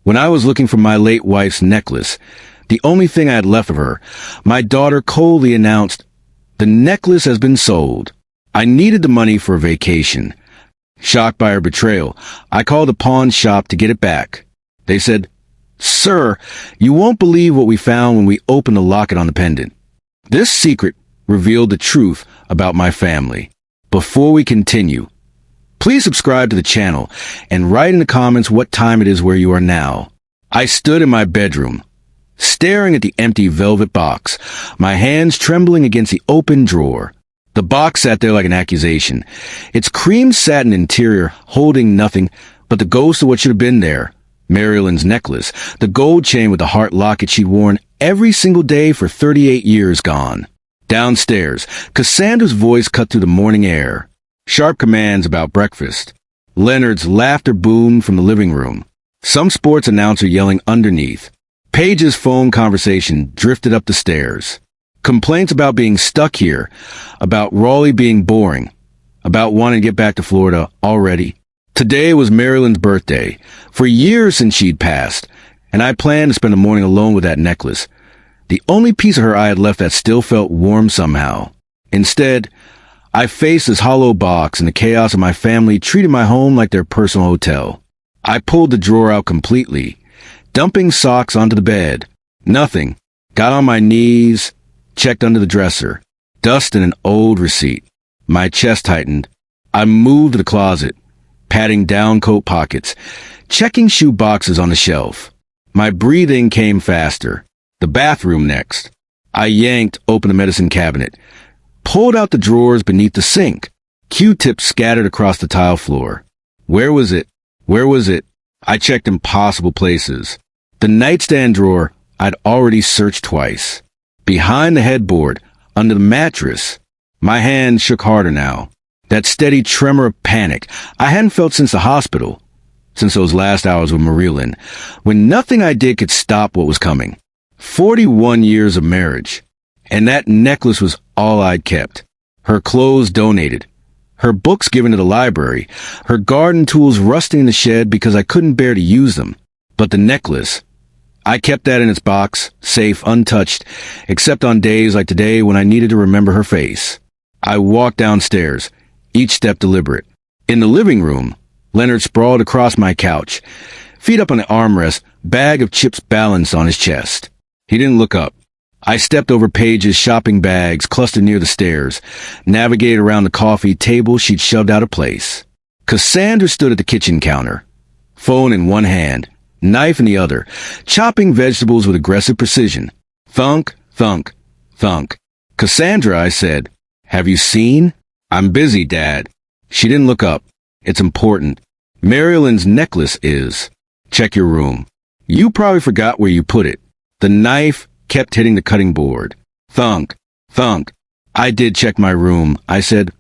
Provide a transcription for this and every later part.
When I was looking for my late wife's necklace, the only thing I had left of her, my daughter coldly announced, "The necklace has been sold." I needed the money for a vacation. Shocked by her betrayal, I called the pawn shop to get it back. They said, "Sir, you won't believe what we found when we opened the locket on the pendant." This secret revealed the truth about my family. Before we continue, please subscribe to the channel and write in the comments what time it is where you are now. I stood in my bedroom, staring at the empty velvet box, my hands trembling against the open drawer. The box sat there like an accusation, its cream satin interior holding nothing but the ghost of what should have been there. Marialyn's necklace, the gold chain with the heart locket she'd worn every single day for 38 years gone. Downstairs, Cassandra's voice cut through the morning air. Sharp commands about breakfast. Leonard's laughter boomed from the living room. Some sports announcer yelling underneath. Paige's phone conversation drifted up the stairs. Complaints about being stuck here, about Raleigh being boring, about wanting to get back to Florida already. Today was Marialyn's birthday, for years since she'd passed, and I planned to spend the morning alone with that necklace, the only piece of her I had left that still felt warm somehow. Instead, I faced this hollow box, and the chaos of my family treated my home like their personal hotel. I pulled the drawer out completely, dumping socks onto the bed. Nothing. Got on my knees, checked under the dresser. Dust and an old receipt. My chest tightened. I moved to the closet, patting down coat pockets, checking shoe boxes on the shelf. My breathing came faster. The bathroom next. I yanked open the medicine cabinet, pulled out the drawers beneath the sink. Q-tips scattered across the tile floor. Where was it? Where was it? I checked impossible places. The nightstand drawer, I'd already searched twice. Behind the headboard, under the mattress. My hands shook harder now. That steady tremor of panic I hadn't felt since the hospital, since those last hours with Marialyn, when nothing I did could stop what was coming. 41 years of marriage. And that necklace was all I'd kept. Her clothes donated. Her books given to the library. Her garden tools rusting in the shed because I couldn't bear to use them. But the necklace, I kept that in its box, safe, untouched, except on days like today when I needed to remember her face. I walked downstairs, each step deliberate. In the living room, Leonard sprawled across my couch, feet up on the armrest, bag of chips balanced on his chest. He didn't look up. I stepped over Paige's shopping bags clustered near the stairs, navigated around the coffee table she'd shoved out of place. Cassandra stood at the kitchen counter, phone in one hand, knife in the other, chopping vegetables with aggressive precision. Thunk, thunk, thunk. "Cassandra," I said, "have you seen?" "I'm busy, Dad." She didn't look up. "It's important. Marialyn's necklace is. Check your room. You probably forgot where you put it." The knife kept hitting the cutting board. Thunk, thunk. "I did check my room," I said,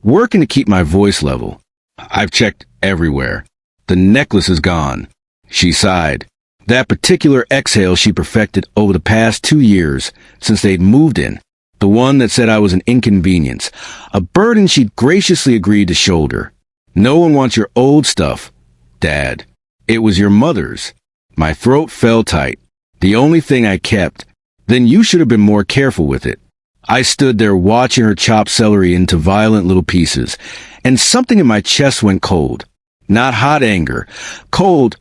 working to keep my voice level. "I've checked everywhere. The necklace is gone." She sighed. That particular exhale she perfected over the past 2 years since they'd moved in. The one that said I was an inconvenience, a burden she'd graciously agreed to shoulder. "No one wants your old stuff, Dad. It was your mother's." My throat fell tight. The only thing I kept. Then you should have been more careful with it. I stood there watching her chop celery into violent little pieces, and something in my chest went cold. Not hot anger. Cold,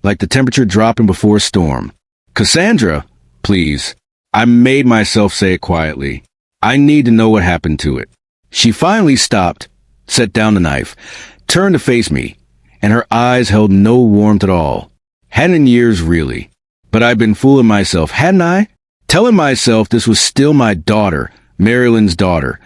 like the temperature dropping before a storm. "Cassandra, please." I made myself say it quietly. "I need to know what happened to it." She finally stopped, set down the knife, turned to face me, and her eyes held no warmth at all. Hadn't in years, really. But I'd been fooling myself, hadn't I? Telling myself this was still my daughter, Marialyn's daughter,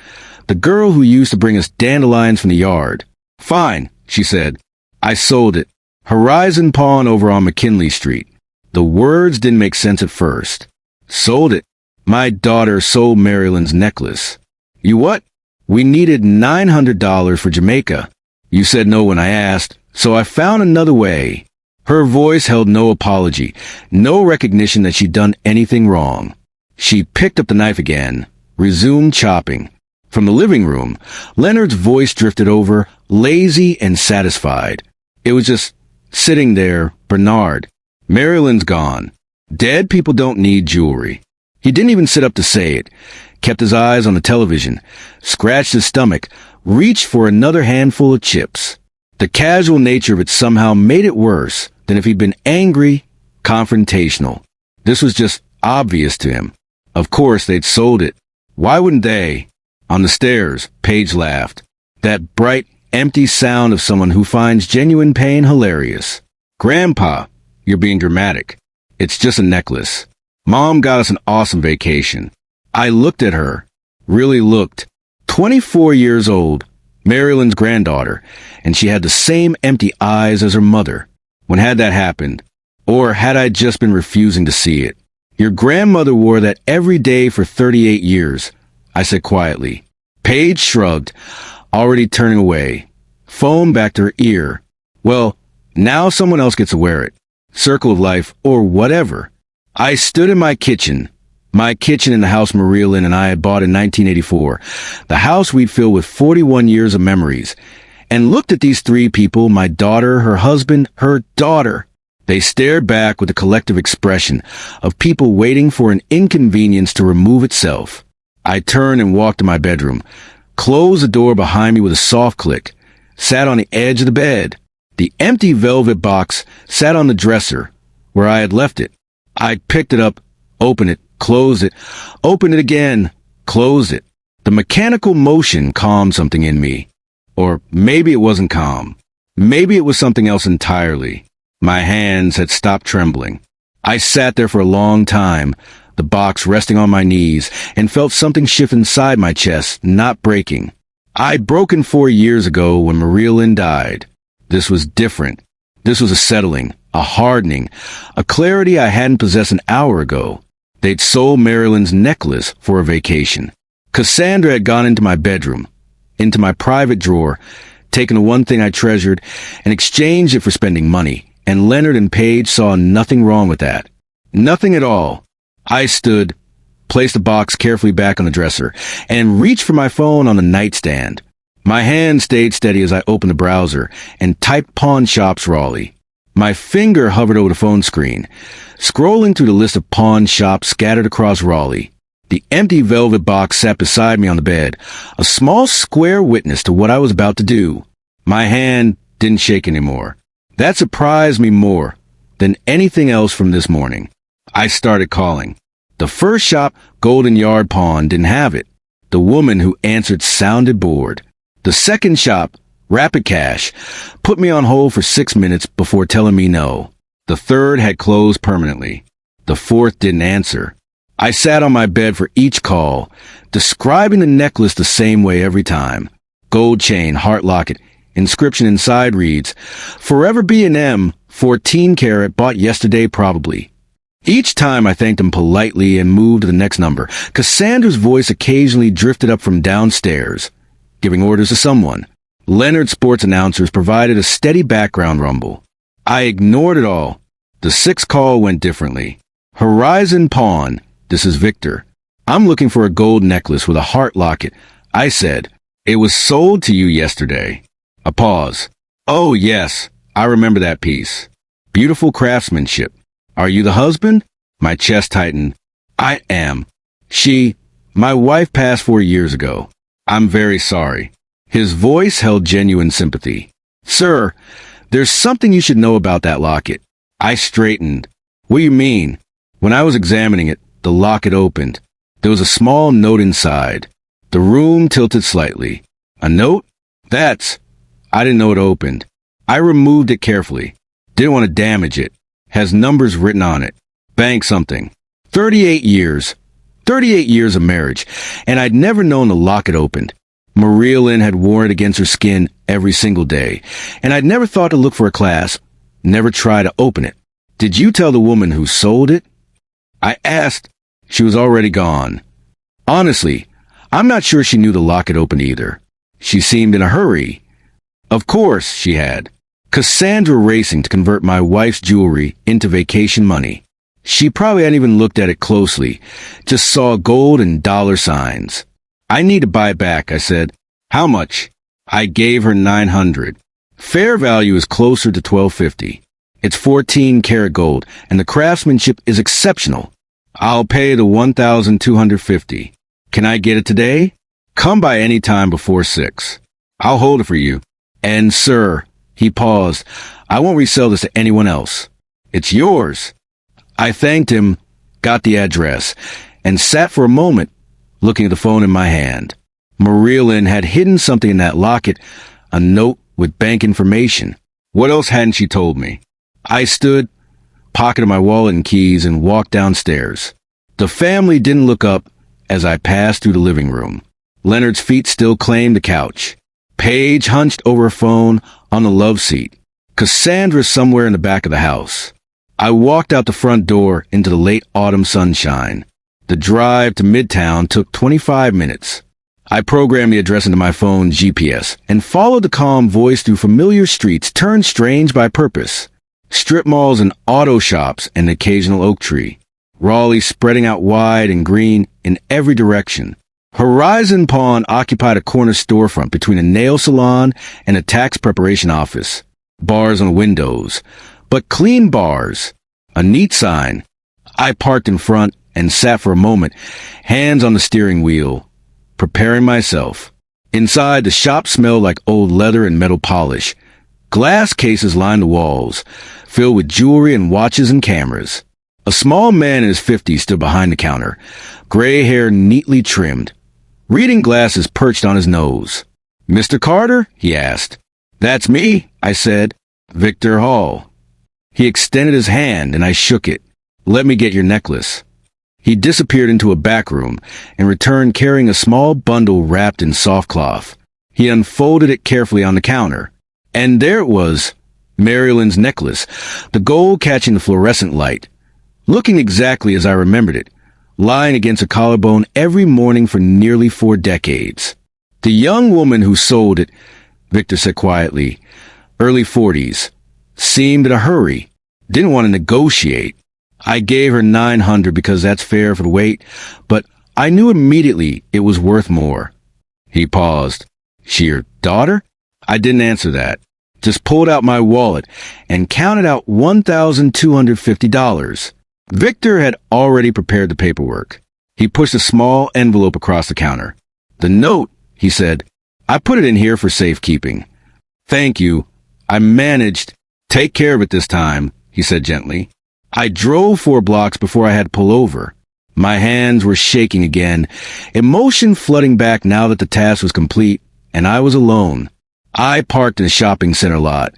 the girl who used to bring us dandelions from the yard. "Fine," she said. "I sold it. Horizon Pawn over on McKinley Street." The words didn't make sense at first. Sold it. My daughter sold Marialyn's necklace. "You what?" "We needed $900 for Jamaica. You said no when I asked, so I found another way." Her voice held no apology, no recognition that she'd done anything wrong. She picked up the knife again, resumed chopping. From the living room, Leonard's voice drifted over, lazy and satisfied. It was just sitting there, Bernard. Marialyn's gone. Dead people don't need jewelry. He didn't even sit up to say it. Kept his eyes on the television, scratched his stomach, reached for another handful of chips. The casual nature of it somehow made it worse than if he'd been angry, confrontational. This was just obvious to him. Of course, they'd sold it. Why wouldn't they? On the stairs, Paige laughed. That bright, empty sound of someone who finds genuine pain hilarious. Grandpa, you're being dramatic. It's just a necklace. Mom got us an awesome vacation. I looked at her. Really looked. 24 years old, Marialyn's granddaughter, and she had the same empty eyes as her mother. When had that happened? Or had I just been refusing to see it? Your grandmother wore that every day for 38 years, I said quietly. Paige shrugged, already turning away. Phone back to her ear. Well, now someone else gets to wear it. Circle of life, or whatever. I stood in my kitchen in the house Marialyn and I had bought in 1984, the house we'd filled with 41 years of memories, and looked at these three people, my daughter, her husband, her daughter. They stared back with a collective expression of people waiting for an inconvenience to remove itself. I turned and walked to my bedroom, closed the door behind me with a soft click, sat on the edge of the bed. The empty velvet box sat on the dresser where I had left it. I picked it up, opened it, closed it, opened it again, closed it. The mechanical motion calmed something in me. Or maybe it wasn't calm. Maybe it was something else entirely. My hands had stopped trembling. I sat there for a long time, the box resting on my knees, and felt something shift inside my chest, not breaking. I'd broken 4 years ago when Marialyn died. This was different. This was a settling, a hardening, a clarity I hadn't possessed an hour ago. They'd sold Marialyn's necklace for a vacation. Cassandra had gone into my bedroom, into my private drawer, taken the one thing I treasured, and exchanged it for spending money. And Leonard and Paige saw nothing wrong with that. Nothing at all. I stood, placed the box carefully back on the dresser, and reached for my phone on the nightstand. My hand stayed steady as I opened the browser and typed pawn shops Raleigh. My finger hovered over the phone screen, scrolling through the list of pawn shops scattered across Raleigh. The empty velvet box sat beside me on the bed, a small square witness to what I was about to do. My hand didn't shake anymore. That surprised me more than anything else from this morning. I started calling. The first shop, Golden Yard Pawn, didn't have it. The woman who answered sounded bored. The second shop, Rapid Cash, put me on hold for 6 minutes before telling me no. The third had closed permanently. The fourth didn't answer. I sat on my bed for each call, describing the necklace the same way every time. Gold chain, heart locket. Inscription inside reads, Forever B&M, 14 karat, bought yesterday probably. Each time I thanked him politely and moved to the next number. Cassandra's voice occasionally drifted up from downstairs, giving orders to someone. Leonard's sports announcers provided a steady background rumble. I ignored it all. The sixth call went differently. Horizon Pawn, this is Victor. I'm looking for a gold necklace with a heart locket. I said, it was sold to you yesterday. A pause. Oh, yes, I remember that piece. Beautiful craftsmanship. Are you the husband? My chest tightened. I am. My wife passed 4 years ago. I'm very sorry. His voice held genuine sympathy. Sir, there's something you should know about that locket. I straightened. What do you mean? When I was examining it, the locket opened. There was a small note inside. The room tilted slightly. A note? I didn't know it opened. I removed it carefully. Didn't want to damage it. Has numbers written on it. Bank something. 38 years. 38 years of marriage. And I'd never known the locket opened. Marialyn had worn it against her skin every single day. And I'd never thought to look for a clasp. Never try to open it. Did you tell the woman who sold it? I asked. She was already gone. Honestly, I'm not sure she knew the locket opened either. She seemed in a hurry. Of course she had. Cassandra racing to convert my wife's jewelry into vacation money. She probably hadn't even looked at it closely, just saw gold and dollar signs. I need to buy it back, I said. How much? I gave her $900. Fair value is closer to $1,250. It's 14-karat gold, and the craftsmanship is exceptional. I'll pay the $1,250. Can I get it today? Come by any time before 6. I'll hold it for you. And, sir, he paused, I won't resell this to anyone else. It's yours. I thanked him, got the address, and sat for a moment, looking at the phone in my hand. Marialyn had hidden something in that locket, a note with bank information. What else hadn't she told me? I stood, pocketed my wallet and keys, and walked downstairs. The family didn't look up as I passed through the living room. Leonard's feet still claimed the couch. Paige hunched over her phone on the love seat. Cassandra somewhere in the back of the house. I walked out the front door into the late autumn sunshine. The drive to Midtown took 25 minutes. I programmed the address into my phone's GPS and followed the calm voice through familiar streets turned strange by purpose. Strip malls and auto shops and an occasional oak tree. Raleigh spreading out wide and green in every direction. Horizon Pawn occupied a corner storefront between a nail salon and a tax preparation office. Bars on windows, but clean bars. A neat sign. I parked in front and sat for a moment, hands on the steering wheel, preparing myself. Inside, the shop smelled like old leather and metal polish. Glass cases lined the walls, filled with jewelry and watches and cameras. A small man in his 50s stood behind the counter, gray hair neatly trimmed. Reading glasses perched on his nose. "Mr. Carter?" he asked. "That's me," I said. "Victor Hall." He extended his hand, and I shook it. "Let me get your necklace." He disappeared into a back room and returned carrying a small bundle wrapped in soft cloth. He unfolded it carefully on the counter. And there it was, Marialyn's necklace, the gold catching the fluorescent light, looking exactly as I remembered it, lying against a collarbone every morning for nearly 4 decades. The young woman who sold it, Victor said quietly, early 40s, seemed in a hurry, didn't want to negotiate. I gave her $900 because that's fair for the weight, but I knew immediately it was worth more. He paused. "She your daughter?" I didn't answer that, just pulled out my wallet and counted out $1,250. Victor had already prepared the paperwork. He pushed a small envelope across the counter. "The note," he said, "I put it in here for safekeeping." "Thank you. I managed." "Take care of it this time," he said gently. I drove 4 blocks before I had to pull over. My hands were shaking again, emotion flooding back now that the task was complete, and I was alone. I parked in a shopping center lot,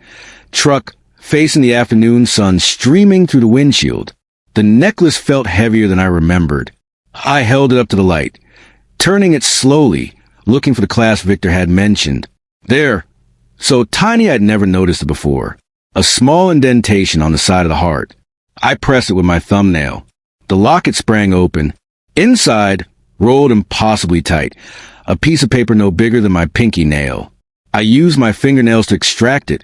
truck facing the afternoon sun streaming through the windshield. The necklace felt heavier than I remembered. I held it up to the light, turning it slowly, looking for the clasp Victor had mentioned. There, so tiny I'd never noticed it before. A small indentation on the side of the heart. I pressed it with my thumbnail. The locket sprang open. Inside, rolled impossibly tight, a piece of paper no bigger than my pinky nail. I used my fingernails to extract it,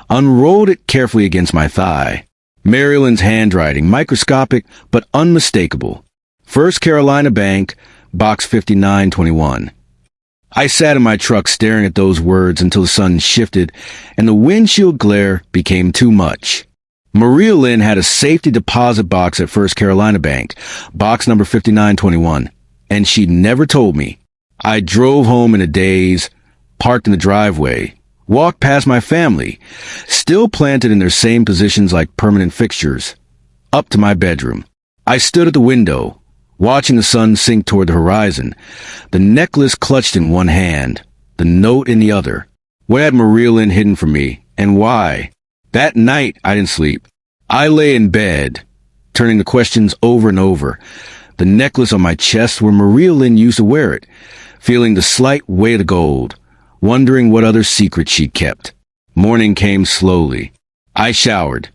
unrolled it carefully against my thigh. Marialyn's handwriting, microscopic but unmistakable. First Carolina Bank, Box 5921. I sat in my truck staring at those words until the sun shifted and the windshield glare became too much. Marialyn had a safety deposit box at First Carolina Bank, box number 5921, and she'd never told me. I drove home in a daze, parked in the driveway, walked past my family, still planted in their same positions like permanent fixtures, up to my bedroom. I stood at the window, watching the sun sink toward the horizon, the necklace clutched in one hand, the note in the other. What had Marialyn hidden from me, and why? That night, I didn't sleep. I lay in bed, turning the questions over and over. The necklace on my chest where Marialyn used to wear it, feeling the slight weight of the gold, wondering what other secret she kept. Morning came slowly. I showered,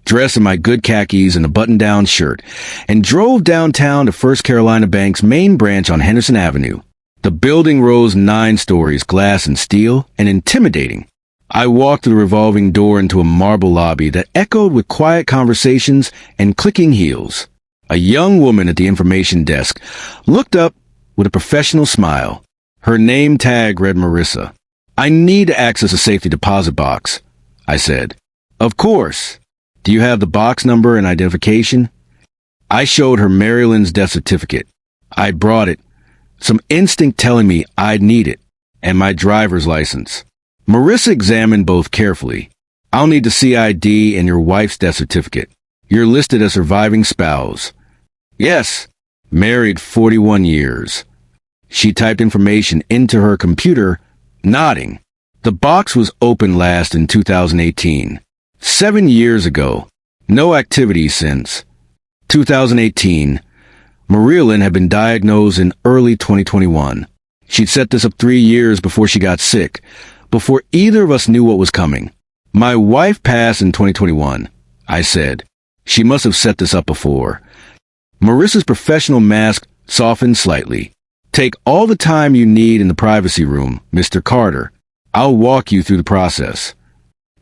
dressed in my good khakis and a button-down shirt, and drove downtown to First Carolina Bank's main branch on Henderson Avenue. The building rose 9 stories, glass and steel, and intimidating. I walked through the revolving door into a marble lobby that echoed with quiet conversations and clicking heels. A young woman at the information desk looked up with a professional smile. Her name tag read Marissa. "I need to access a safety deposit box," I said. "Of course." Do you have the box number and identification? I showed her Marialyn's death certificate. I brought it, some instinct telling me I'd need it, and my driver's license. Marissa examined both carefully. I'll need the CID and your wife's death certificate. You're listed as surviving spouse. Yes, married 41 years. She typed information into her computer, nodding. The box was opened last in 2018. 7 years ago. No activity since. 2018. Marialyn had been diagnosed in early 2021. She'd set this up 3 years before she got sick, before either of us knew what was coming. My wife passed in 2021, I said. She must have set this up before. Marissa's professional mask softened slightly. Take all the time you need in the privacy room, Mr. Carter. I'll walk you through the process.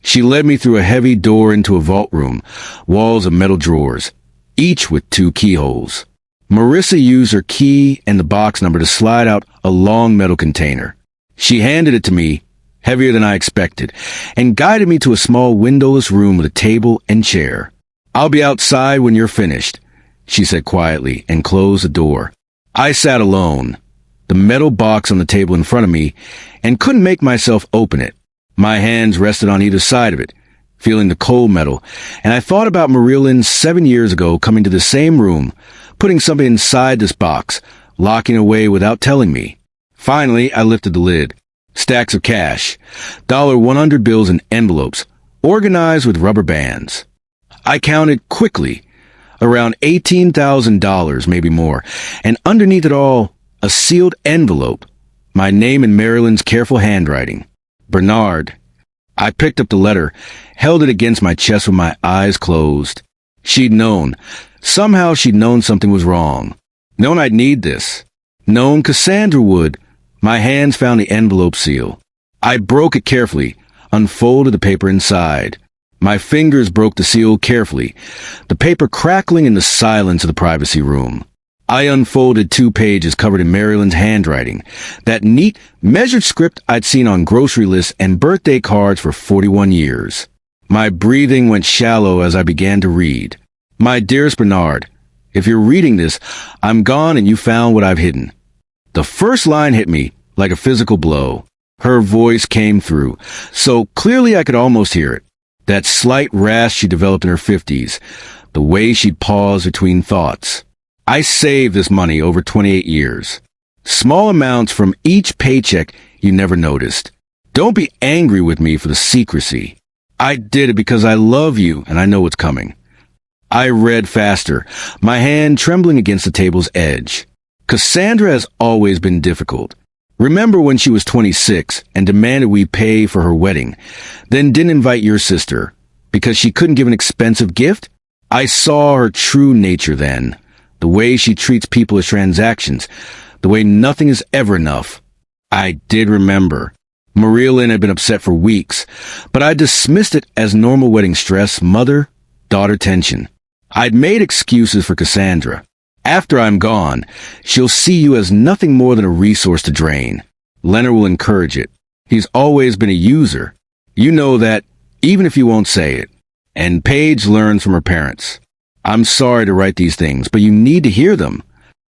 She led me through a heavy door into a vault room, walls of metal drawers, each with 2 keyholes. Marissa used her key and the box number to slide out a long metal container. She handed it to me, heavier than I expected, and guided me to a small windowless room with a table and chair. I'll be outside when you're finished, she said quietly, and closed the door. I sat alone, the metal box on the table in front of me, and couldn't make myself open it. My hands rested on either side of it, feeling the cold metal, and I thought about Marialyn 7 years ago coming to the same room, putting something inside this box, locking away without telling me. Finally, I lifted the lid. Stacks of cash, $100 bills in envelopes, organized with rubber bands. I counted quickly, around $18,000, maybe more, and underneath it all, a sealed envelope, my name in Marialyn's careful handwriting. Bernard. I picked up the letter, held it against my chest with my eyes closed. She'd known. Somehow she'd known something was wrong. Known I'd need this. Known Cassandra would. My hands found the envelope seal. I broke it carefully, unfolded the paper inside. My fingers broke the seal carefully, the paper crackling in the silence of the privacy room. I unfolded 2 pages covered in Marialyn's handwriting, that neat, measured script I'd seen on grocery lists and birthday cards for 41 years. My breathing went shallow as I began to read. My dearest Bernard, if you're reading this, I'm gone and you found what I've hidden. The first line hit me like a physical blow. Her voice came through, so clearly I could almost hear it. That slight rasp she developed in her 50s, the way she'd pause between thoughts. I saved this money over 28 years. Small amounts from each paycheck you never noticed. Don't be angry with me for the secrecy. I did it because I love you and I know what's coming. I read faster, my hand trembling against the table's edge. Cassandra has always been difficult. Remember when she was 26 and demanded we pay for her wedding, then didn't invite your sister because she couldn't give an expensive gift? I saw her true nature then, the way she treats people as transactions, the way nothing is ever enough. I did remember. Marialyn had been upset for weeks, but I dismissed it as normal wedding stress, mother-daughter tension. I'd made excuses for Cassandra. After I'm gone, she'll see you as nothing more than a resource to drain. Leonard will encourage it. He's always been a user. You know that, even if you won't say it. And Paige learns from her parents. I'm sorry to write these things, but you need to hear them.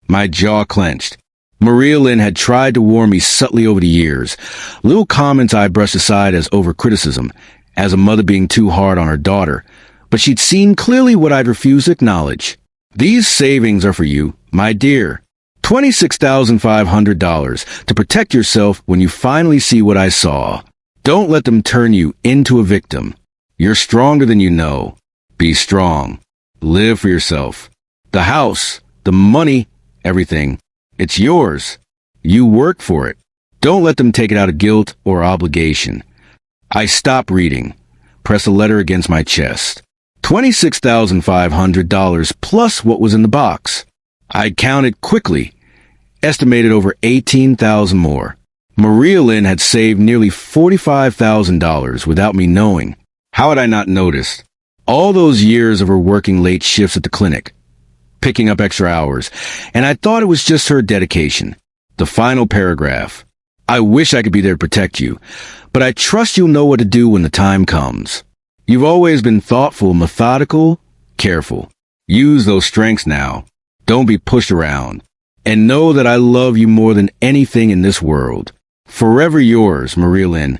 My jaw clenched. Marialyn had tried to warn me subtly over the years. Little comments I brushed aside as over-criticism, as a mother being too hard on her daughter. But she'd seen clearly what I'd refused to acknowledge. These savings are for you, my dear. $26,500 to protect yourself when you finally see what I saw. Don't let them turn you into a victim. You're stronger than you know. Be strong. Live for yourself. The house, the money, everything. It's yours. You work for it. Don't let them take it out of guilt or obligation. I stopped reading. Pressed a letter against my chest. $26,500 plus what was in the box. I counted quickly, estimated over $18,000 more. Marialyn had saved nearly $45,000 without me knowing. How had I not noticed? All those years of her working late shifts at the clinic, picking up extra hours, and I thought it was just her dedication. The final paragraph. I wish I could be there to protect you, but I trust you'll know what to do when the time comes. You've always been thoughtful, methodical, careful. Use those strengths now. Don't be pushed around. And know that I love you more than anything in this world. Forever yours, Marialyn.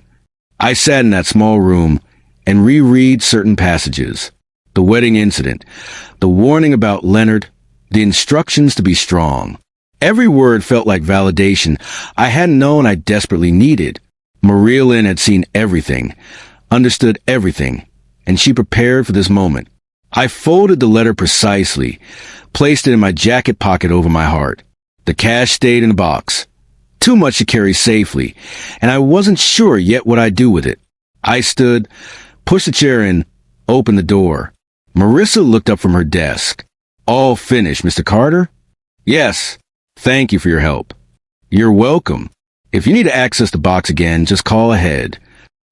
I sat in that small room and reread certain passages. The wedding incident, the warning about Leonard, the instructions to be strong. Every word felt like validation I hadn't known I desperately needed. Marialyn had seen everything, understood everything, and she prepared for this moment. I folded the letter precisely, placed it in my jacket pocket over my heart. The cash stayed in the box. Too much to carry safely, and I wasn't sure yet what I'd do with it. I stood, pushed the chair in, opened the door. Marissa looked up from her desk. All finished, Mr. Carter? Yes. Thank you for your help. You're welcome. If you need to access the box again, just call ahead.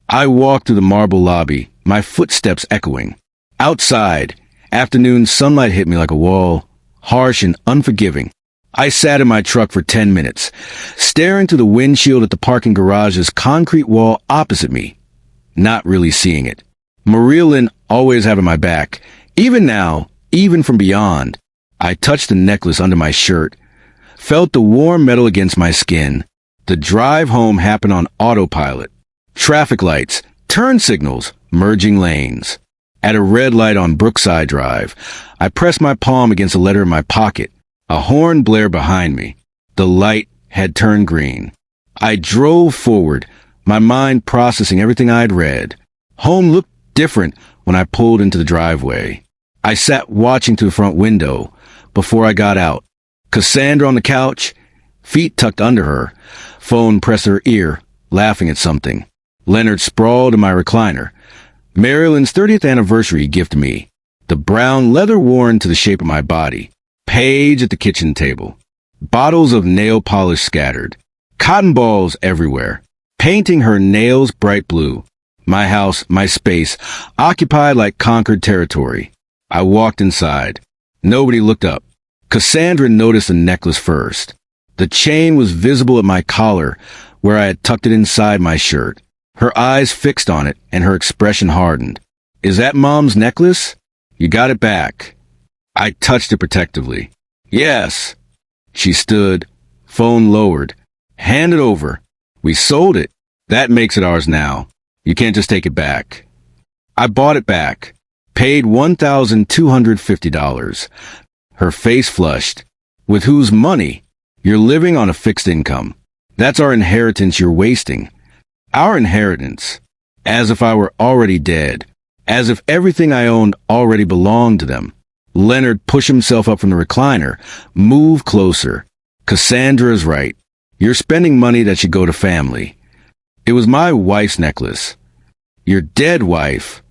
I walked through the marble lobby, my footsteps echoing. Outside, afternoon sunlight hit me like a wall, harsh and unforgiving. I sat in my truck for 10 minutes, staring through the windshield at the parking garage's concrete wall opposite me, not really seeing it. Marialyn always having my back, even now, even from beyond. I touched the necklace under my shirt, felt the warm metal against my skin. The drive home happened on autopilot. Traffic lights, turn signals, merging lanes. At a red light on Brookside Drive, I pressed my palm against a letter in my pocket. A horn blared behind me. The light had turned green. I drove forward, my mind processing everything I'd read. Home looked different when I pulled into the driveway. I sat watching through the front window before I got out. Cassandra on the couch, feet tucked under her, phone pressed to her ear, laughing at something. Leonard sprawled in my recliner. Marialyn's 30th anniversary gift to me. The brown leather worn to the shape of my body. Paige at the kitchen table. Bottles of nail polish scattered. Cotton balls everywhere. Painting her nails bright blue. My house, my space, occupied like conquered territory. I walked inside. Nobody looked up. Cassandra noticed the necklace first. The chain was visible at my collar, where I had tucked it inside my shirt. Her eyes fixed on it, and her expression hardened. Is that Mom's necklace? You got it back. I touched it protectively. Yes. She stood, phone lowered. Hand it over. We sold it. That makes it ours now. You can't just take it back. I bought it back. Paid $1,250. Her face flushed. With whose money? You're living on a fixed income. That's our inheritance you're wasting. Our inheritance. As if I were already dead. As if everything I owned already belonged to them. Leonard pushed himself up from the recliner. Move closer. Cassandra's right. You're spending money that should go to family. It was my wife's necklace. Your dead wife.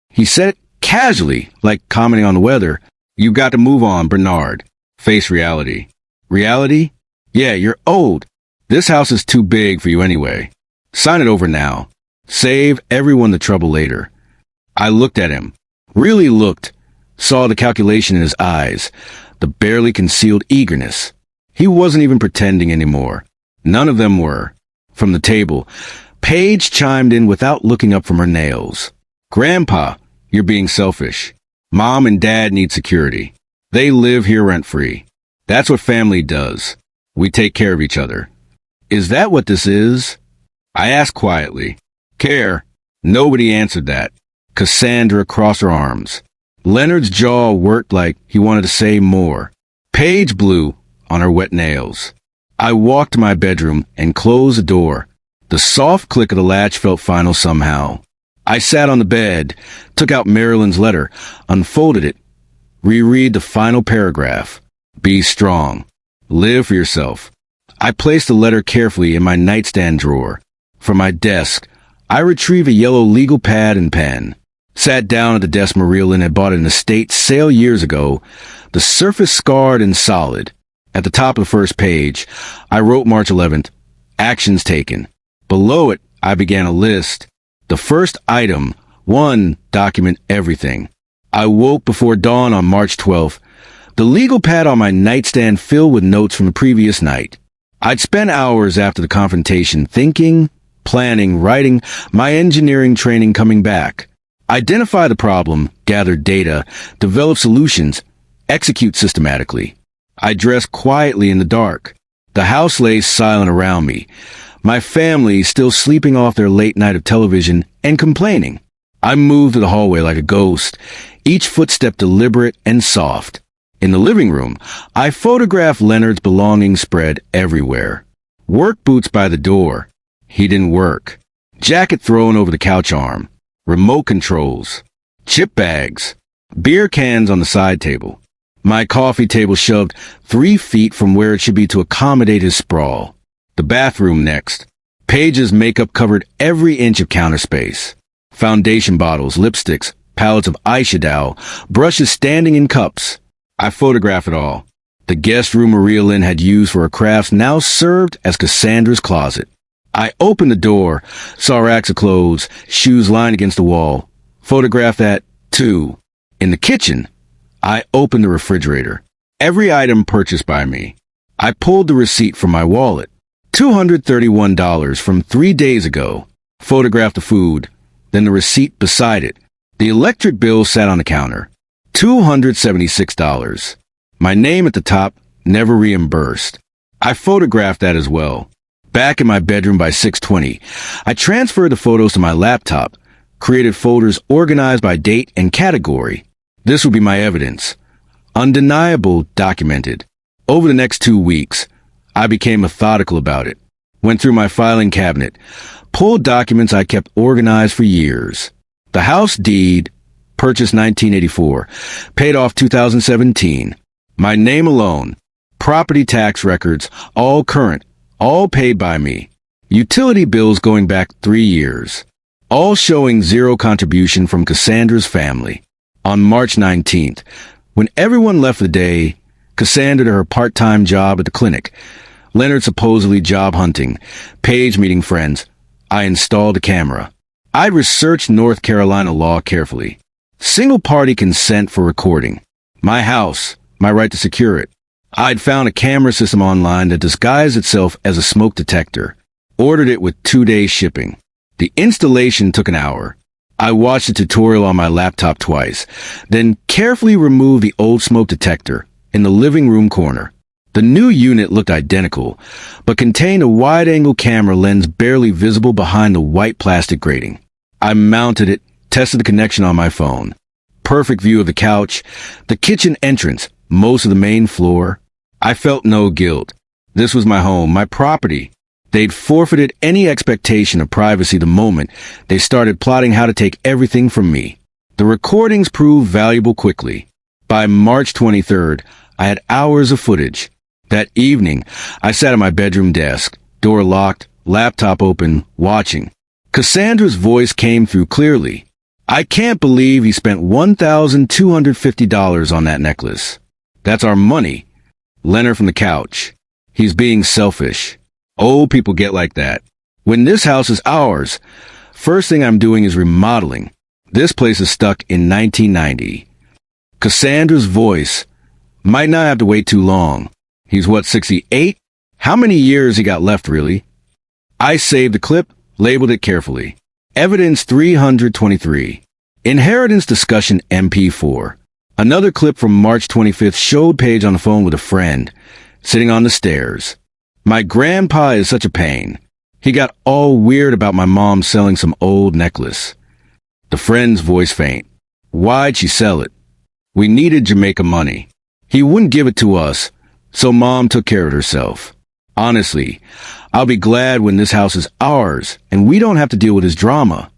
He said it casually, like commenting on the weather. You got to move on, Bernard. Face reality. Reality? Yeah, you're old. This house is too big for you anyway. Sign it over now. Save everyone the trouble later. I looked at him. Really looked. Saw the calculation in his eyes. The barely concealed eagerness. He wasn't even pretending anymore. None of them were. From the table, Paige chimed in without looking up from her nails. Grandpa, you're being selfish. Mom and Dad need security. They live here rent-free. That's what family does. We take care of each other. Is that what this is? I asked quietly. Care? Nobody answered that. Cassandra crossed her arms. Leonard's jaw worked like he wanted to say more. Paige blew on her wet nails. I walked to my bedroom and closed the door. The soft click of the latch felt final somehow. I sat on the bed, took out Marialyn's letter, unfolded it, reread the final paragraph. Be strong. Live for yourself. I placed the letter carefully in my nightstand drawer. From my desk, I retrieved a yellow legal pad and pen. Sat down at the desk Marialyn had bought at an estate sale years ago, the surface scarred and solid. At the top of the first page, I wrote March 11th, actions taken. Below it, I began a list. The first item, 1, document everything. I woke before dawn on March 12th. The legal pad on my nightstand filled with notes from the previous night. I'd spent hours after the confrontation thinking, planning, writing, my engineering training coming back. Identify the problem, gather data, develop solutions, execute systematically. I dress quietly in the dark. The house lays silent around me. My family still sleeping off their late night of television and complaining. I move through the hallway like a ghost, each footstep deliberate and soft. In the living room, I photograph Leonard's belongings spread everywhere. Work boots by the door. He didn't work. Jacket thrown over the couch arm. Remote controls. Chip bags. Beer cans on the side table. My coffee table shoved 3 feet from where it should be to accommodate his sprawl. The bathroom next. Paige's makeup covered every inch of counter space. Foundation bottles, lipsticks, pallets of eyeshadow, brushes standing in cups. I photograph it all. The guest room Marialyn had used for her crafts now served as Cassandra's closet. I opened the door, saw racks of clothes, shoes lying against the wall. Photographed that, too. In the kitchen, I opened the refrigerator. Every item purchased by me. I pulled the receipt from my wallet. $231 from 3 days ago. Photographed the food, then the receipt beside it. The electric bill sat on the counter. $276. My name at the top, never reimbursed. I photographed that as well. Back in my bedroom by 6:20, I transferred the photos to my laptop, created folders organized by date and category. This would be my evidence. Undeniable, documented. Over the next 2 weeks, I became methodical about it. Went through my filing cabinet, pulled documents I kept organized for years. The house deed, purchased 1984, paid off 2017. My name alone. Property tax records, all current, all paid by me. Utility bills going back 3 years. All showing zero contribution from Cassandra's family. On March 19th, when everyone left the day, Cassandra to her part-time job at the clinic, Leonard supposedly job hunting, Paige meeting friends, I installed a camera. I'd researched North Carolina law carefully. Single-party consent for recording. My house, my right to secure it. I'd found a camera system online that disguised itself as a smoke detector. Ordered it with 2-day shipping. The installation took an hour. I watched the tutorial on my laptop twice, then carefully removed the old smoke detector in the living room corner. The new unit looked identical, but contained a wide-angle camera lens barely visible behind the white plastic grating. I mounted it, tested the connection on my phone. Perfect view of the couch, the kitchen entrance, most of the main floor. I felt no guilt. This was my home, my property. They'd forfeited any expectation of privacy the moment they started plotting how to take everything from me. The recordings proved valuable quickly. By March 23rd, I had hours of footage. That evening, I sat at my bedroom desk, door locked, laptop open, watching. Cassandra's voice came through clearly. I can't believe he spent $1,250 on that necklace. That's our money. Leonard from the couch. He's being selfish. Old people get like that. When this house is ours, first thing I'm doing is remodeling. This place is stuck in 1990. Cassandra's voice. Might not have to wait too long. He's what, 68? How many years he got left, really? I saved the clip, labeled it carefully. Evidence 323. Inheritance discussion MP4. Another clip from March 25th showed Paige on the phone with a friend, sitting on the stairs. My grandpa is such a pain. He got all weird about my mom selling some old necklace. The friend's voice faint. Why'd she sell it? We needed Jamaica money. He wouldn't give it to us, so Mom took care of herself. Honestly, I'll be glad when this house is ours and we don't have to deal with his drama.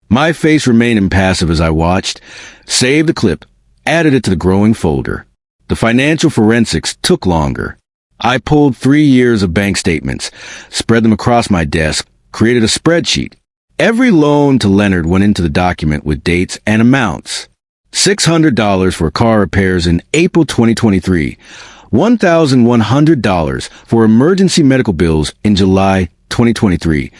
My face remained impassive as I watched, saved the clip, added it to the growing folder. The financial forensics took longer. I pulled 3 years of bank statements, spread them across my desk, created a spreadsheet. Every loan to Leonard went into the document with dates and amounts. $600 for car repairs in April 2023. $1,100 for emergency medical bills in July 2023.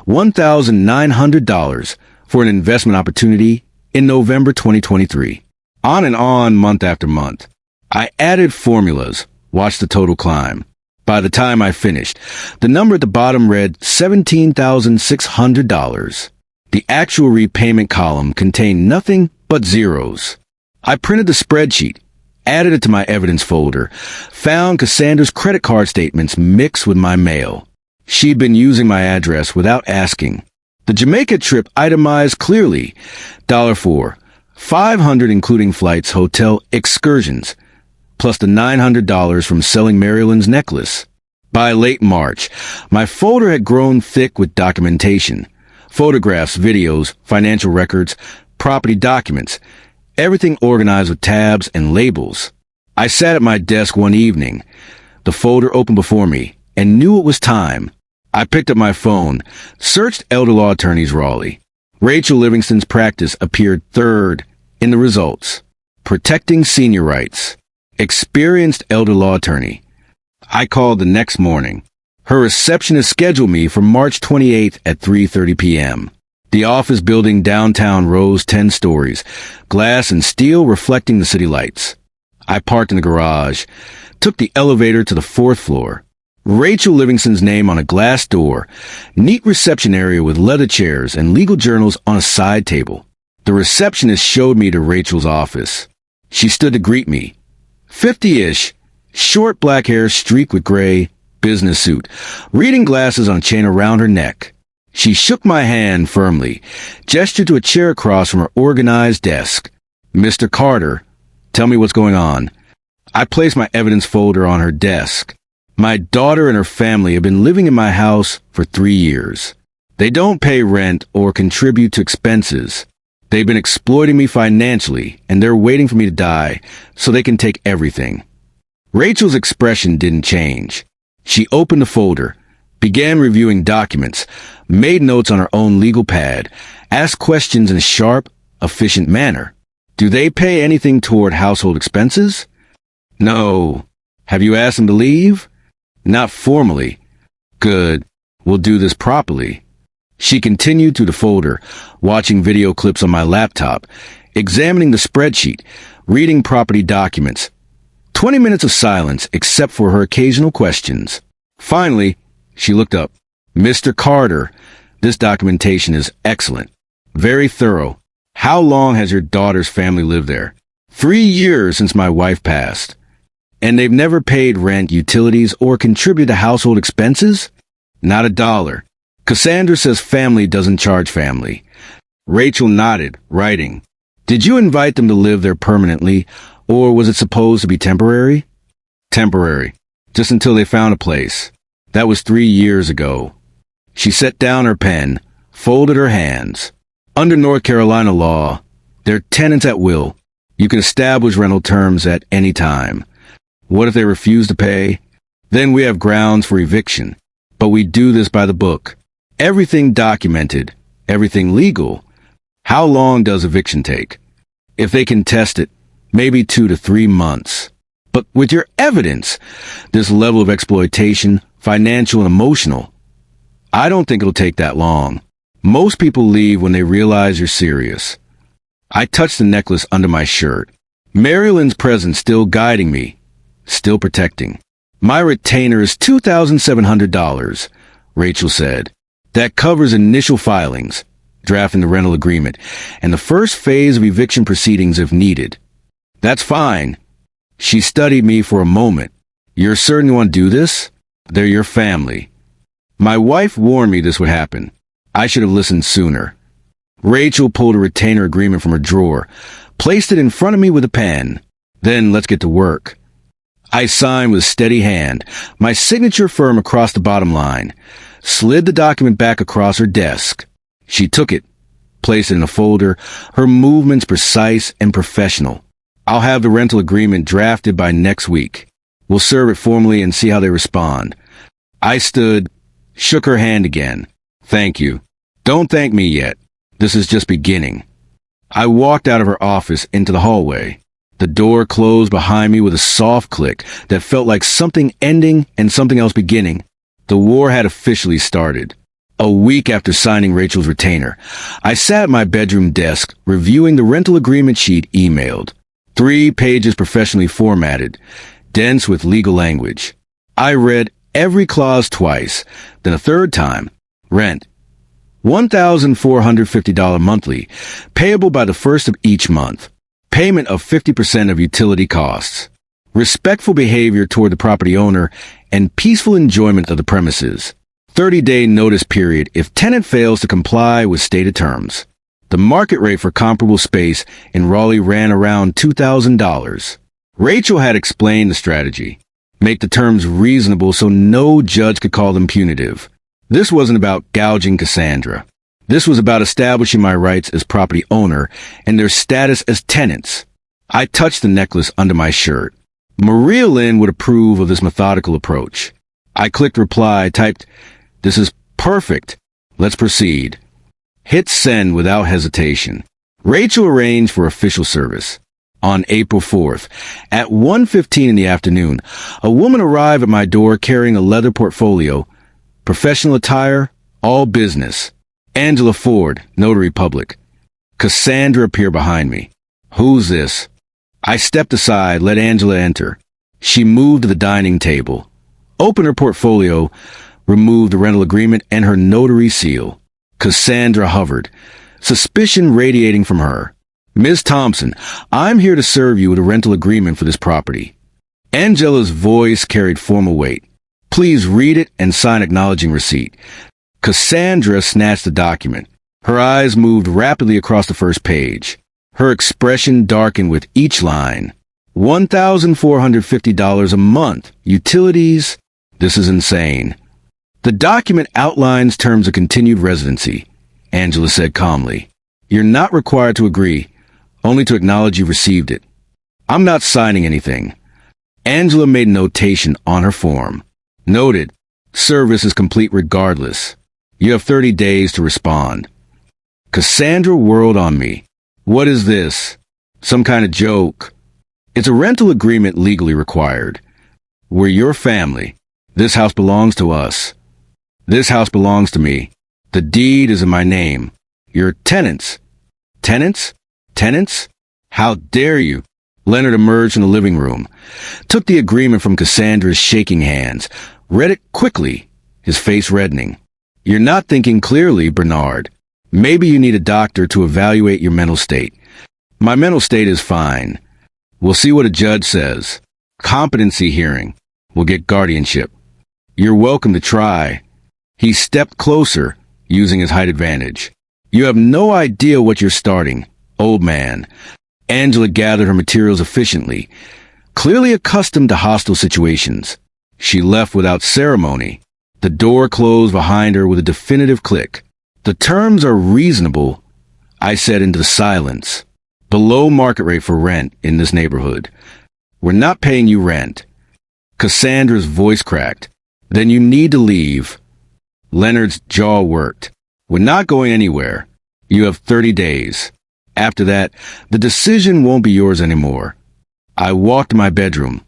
$1,900 for an investment opportunity in November 2023. On and on, month after month. I added formulas, watched the total climb. By the time I finished, the number at the bottom read $17,600. The actual repayment column contained nothing but zeros. I printed the spreadsheet, added it to my evidence folder, found Cassandra's credit card statements mixed with my mail. She'd been using my address without asking. The Jamaica trip itemized clearly. $4, $500 including flights, hotel, excursions, plus the $900 from selling Marialyn's necklace. By late March, my folder had grown thick with documentation. Photographs, videos, financial records, property documents, everything organized with tabs and labels. I sat at my desk one evening, the folder open before me, and knew it was time. I picked up my phone, searched elder law attorneys Raleigh. Rachel Livingston's practice appeared third in the results. Protecting senior rights. Experienced elder law attorney. I called the next morning. Her receptionist scheduled me for March 28th at 3:30 p.m. The office building downtown rose 10 stories, glass and steel reflecting the city lights. I parked in the garage, took the elevator to the 4th floor. Rachel Livingston's name on a glass door, neat reception area with leather chairs and legal journals on a side table. The receptionist showed me to Rachel's office. She stood to greet me. 50-ish, short black hair streaked with gray, business suit, reading glasses on a chain around her neck. She shook my hand firmly, gestured to a chair across from her organized desk. "Mr. Carter, tell me what's going on." I placed my evidence folder on her desk. My daughter and her family have been living in my house for 3 years. They don't pay rent or contribute to expenses. They've been exploiting me financially, and they're waiting for me to die so they can take everything. Rachel's expression didn't change. She opened the folder, began reviewing documents, made notes on her own legal pad, asked questions in a sharp, efficient manner. "Do they pay anything toward household expenses?" "No." "Have you asked them to leave?" "Not formally." "Good. We'll do this properly." She continued through the folder, watching video clips on my laptop, examining the spreadsheet, reading property documents. 20 minutes of silence except for her occasional questions. Finally, she looked up. "Mr. Carter, this documentation is excellent. Very thorough. How long has your daughter's family lived there?" 3 years since my wife passed. "And they've never paid rent, utilities, or contributed to household expenses?" "Not a dollar. Cassandra says family doesn't charge family." Rachel nodded, writing. "Did you invite them to live there permanently, or was it supposed to be temporary?" "Temporary. Just until they found a place. That was 3 years ago." She set down her pen, folded her hands. "Under North Carolina law, they're tenants at will. You can establish rental terms at any time. What if they refuse to pay? Then we have grounds for eviction. But we do this by the book. Everything documented, everything legal. How long does eviction take? If they contest it, maybe 2 to 3 months. But with your evidence, this level of exploitation, financial and emotional, I don't think it'll take that long. Most people leave when they realize you're serious." I touched the necklace under my shirt. Marialyn's presence still guiding me, still protecting. "My retainer is $2,700, Rachel said. "That covers initial filings, drafting the rental agreement, and the first phase of eviction proceedings if needed." "That's fine." She studied me for a moment. "You're certain you want to do this? They're your family." My wife warned me this would happen. I should have listened sooner. Rachel pulled a retainer agreement from her drawer, placed it in front of me with a pen. "Then let's get to work." I signed with a steady hand, my signature firm across the bottom line, slid the document back across her desk. She took it, placed it in a folder, her movements precise and professional. "I'll have the rental agreement drafted by next week. We'll serve it formally and see how they respond." I stood, shook her hand again. "Thank you. Don't thank me yet. This is just beginning." I walked out of her office into the hallway. The door closed behind me with a soft click that felt like something ending and something else beginning. The war had officially started. A week after signing Rachel's retainer, I sat at my bedroom desk reviewing the rental agreement sheet emailed. 3 pages professionally formatted, dense with legal language. I read every clause twice, then a third time. Rent. $1,450 monthly, payable by the first of each month. Payment of 50% of utility costs. Respectful behavior toward the property owner and peaceful enjoyment of the premises. 30-day notice period if tenant fails to comply with stated terms. The market rate for comparable space in Raleigh ran around $2,000. Rachel had explained the strategy. Make the terms reasonable so no judge could call them punitive. This wasn't about gouging Cassandra. This was about establishing my rights as property owner and their status as tenants. I touched the necklace under my shirt. Marialyn would approve of this methodical approach. I clicked reply, typed, "This is perfect. Let's proceed." Hit send without hesitation. Rachel arranged for official service. On April 4th, at 1:15 in the afternoon, a woman arrived at my door carrying a leather portfolio. Professional attire, all business. Angela Ford, Notary Public. Cassandra appeared behind me. "Who's this?" I stepped aside, let Angela enter. She moved to the dining table, opened her portfolio, removed the rental agreement and her notary seal. Cassandra hovered, suspicion radiating from her. "Ms. Thompson, I'm here to serve you with a rental agreement for this property." Angela's voice carried formal weight. "Please read it and sign acknowledging receipt." Cassandra snatched the document. Her eyes moved rapidly across the first page. Her expression darkened with each line. $1,450 a month. Utilities. This is insane. "The document outlines terms of continued residency," Angela said calmly. "You're not required to agree, only to acknowledge you received it." "I'm not signing anything." Angela made a notation on her form. "Noted. Service is complete regardless. You have 30 days to respond." Cassandra whirled on me. "What is this? Some kind of joke?" "It's a rental agreement legally required. We're your family. This house belongs to us. This house belongs to me. The deed is in my name. You're tenants." "Tenants? Tenants? How dare you?" Leonard emerged from the living room, took the agreement from Cassandra's shaking hands, read it quickly, his face reddening. "You're not thinking clearly, Bernard. Maybe you need a doctor to evaluate your mental state." "My mental state is fine. We'll see what a judge says. Competency hearing. We'll get guardianship." "You're welcome to try." He stepped closer, using his height advantage. "You have no idea what you're starting, old man." Angela gathered her materials efficiently, clearly accustomed to hostile situations. She left without ceremony. The door closed behind her with a definitive click. "The terms are reasonable," I said into the silence. "Below market rate for rent in this neighborhood. We're not paying you rent." Cassandra's voice cracked. "Then you need to leave." Leonard's jaw worked. "We're not going anywhere. You have 30 days. After that, the decision won't be yours anymore." I walked to my bedroom,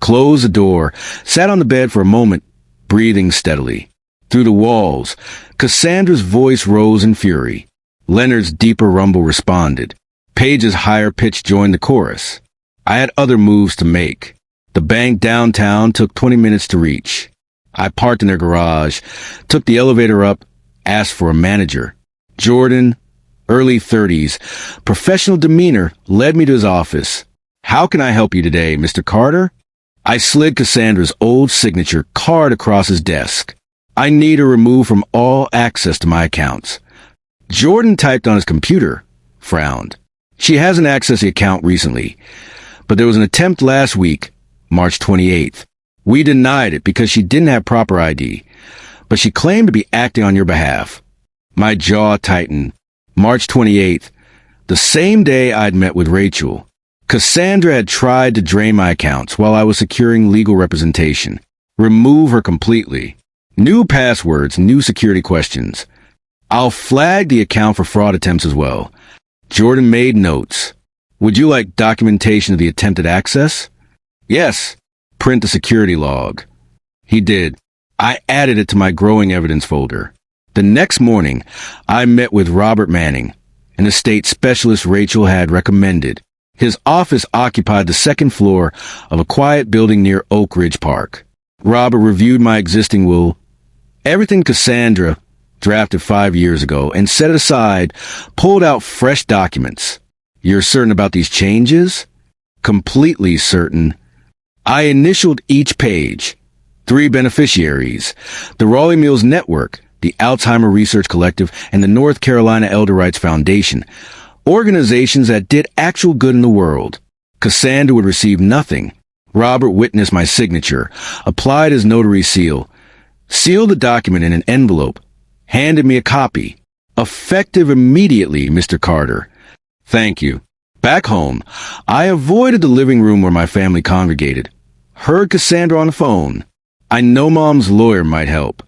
closed the door, sat on the bed for a moment, breathing steadily. Through the walls, Cassandra's voice rose in fury. Leonard's deeper rumble responded. Paige's higher pitch joined the chorus. I had other moves to make. The bank downtown took 20 minutes to reach. I parked in their garage, took the elevator up, asked for a manager. Jordan, early 30s, professional demeanor, led me to his office. "How can I help you today, Mr. Carter?" I slid Cassandra's old signature card across his desk. "I need her removed from all access to my accounts." Jordan typed on his computer, frowned. "She hasn't accessed the account recently, but there was an attempt last week, March 28th. We denied it because she didn't have proper ID, but she claimed to be acting on your behalf." My jaw tightened. March 28th, the same day I'd met with Rachel. Cassandra had tried to drain my accounts while I was securing legal representation. Remove her completely. New passwords, new security questions. I'll flag the account for fraud attempts as well. Jordan made notes. "Would you like documentation of the attempted access?" "Yes. Print the security log." He did. I added it to my growing evidence folder. The next morning, I met with Robert Manning, an estate specialist Rachel had recommended. His office occupied the second floor of a quiet building near Oak Ridge Park. Robert reviewed my existing will. Everything Cassandra drafted 5 years ago, and set it aside, pulled out fresh documents. You're certain about these changes? Completely certain. I initialed each page. 3 beneficiaries: the Raleigh Mills Network, the Alzheimer Research Collective, and the North Carolina Elder Rights Foundation. Organizations that did actual good in the world. Cassandra would receive nothing. Robert witnessed my signature, applied his notary seal, sealed the document in an envelope, handed me a copy. Effective immediately, Mr. Carter. Thank you. Back home, I avoided the living room where my family congregated. Heard Cassandra on the phone. I know Mom's lawyer might help.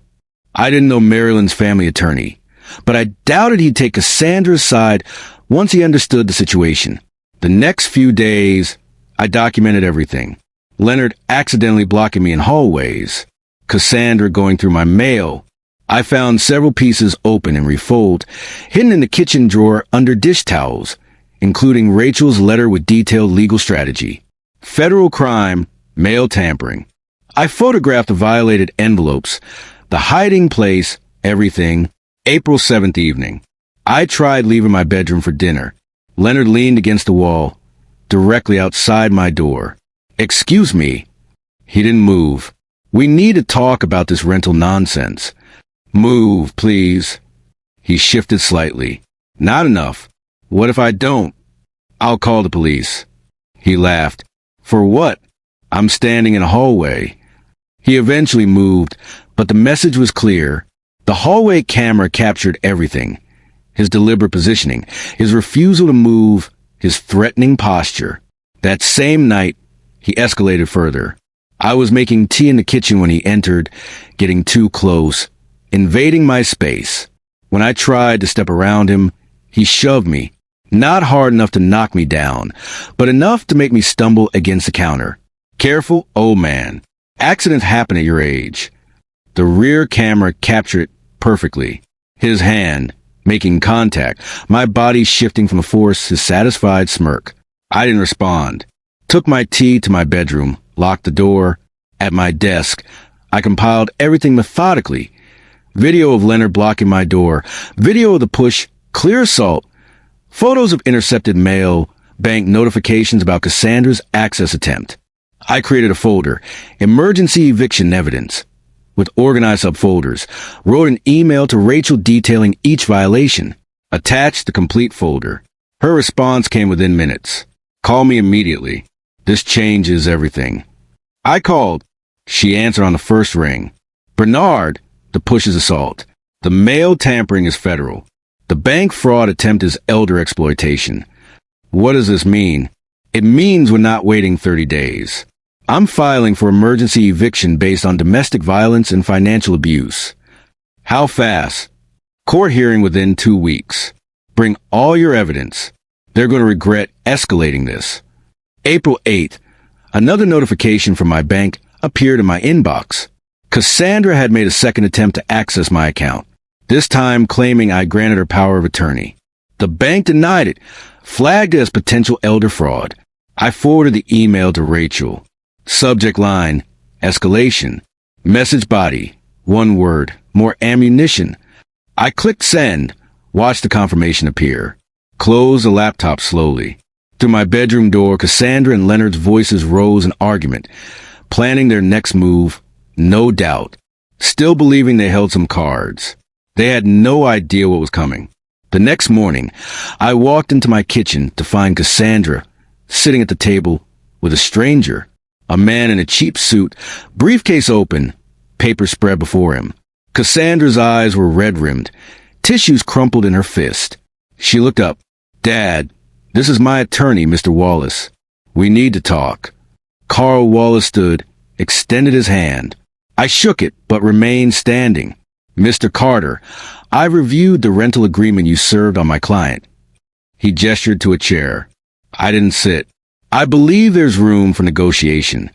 I didn't know Marialyn's family attorney, but I doubted he'd take Cassandra's side once he understood the situation. The next few days, I documented everything. Leonard accidentally blocking me in hallways. Cassandra going through my mail. I found several pieces open and refolded, hidden in the kitchen drawer under dish towels, including Rachel's letter with detailed legal strategy. Federal crime, mail tampering. I photographed the violated envelopes, the hiding place, everything. April 7th evening. I tried leaving my bedroom for dinner. Leonard leaned against the wall, directly outside my door. Excuse me. He didn't move. We need to talk about this rental nonsense. Move, please. He shifted slightly. Not enough. What if I don't? I'll call the police. He laughed. For what? I'm standing in a hallway. He eventually moved, but the message was clear. The hallway camera captured everything. His deliberate positioning, his refusal to move, his threatening posture. That same night, he escalated further. I was making tea in the kitchen when he entered, getting too close, invading my space. When I tried to step around him, he shoved me, not hard enough to knock me down, but enough to make me stumble against the counter. Careful, old man. Accidents happen at your age. The rear camera captured it perfectly. His hand, making contact, my body shifting from a force, his satisfied smirk. I didn't respond. Took my tea to my bedroom, locked the door. At my desk, I compiled everything methodically. Video of Leonard blocking my door, video of the push, clear assault, photos of intercepted mail, bank notifications about Cassandra's access attempt. I created a folder, emergency eviction evidence, with organized subfolders, wrote an email to Rachel detailing each violation, attached the complete folder. Her response came within minutes. Call me immediately. This changes everything. I called. She answered on the first ring. Bernard, the push is assault. The mail tampering is federal. The bank fraud attempt is elder exploitation. What does this mean? It means we're not waiting 30 days. I'm filing for emergency eviction based on domestic violence and financial abuse. How fast? Court hearing within 2 weeks. Bring all your evidence. They're going to regret escalating this. April 8th, another notification from my bank appeared in my inbox. Cassandra had made a second attempt to access my account, this time claiming I granted her power of attorney. The bank denied it, flagged it as potential elder fraud. I forwarded the email to Rachel. Subject line, escalation. Message body, one word, more ammunition. I clicked send, watched the confirmation appear. Closed the laptop slowly. Through my bedroom door, Cassandra and Leonard's voices rose in argument, planning their next move, no doubt, still believing they held some cards. They had no idea what was coming. The next morning, I walked into my kitchen to find Cassandra sitting at the table with a stranger, a man in a cheap suit, briefcase open, paper spread before him. Cassandra's eyes were red-rimmed, tissues crumpled in her fist. She looked up. Dad, this is my attorney, Mr. Wallace. We need to talk. Carl Wallace stood, extended his hand. I shook it, but remained standing. Mr. Carter, I reviewed the rental agreement you served on my client. He gestured to a chair. I didn't sit. I believe there's room for negotiation.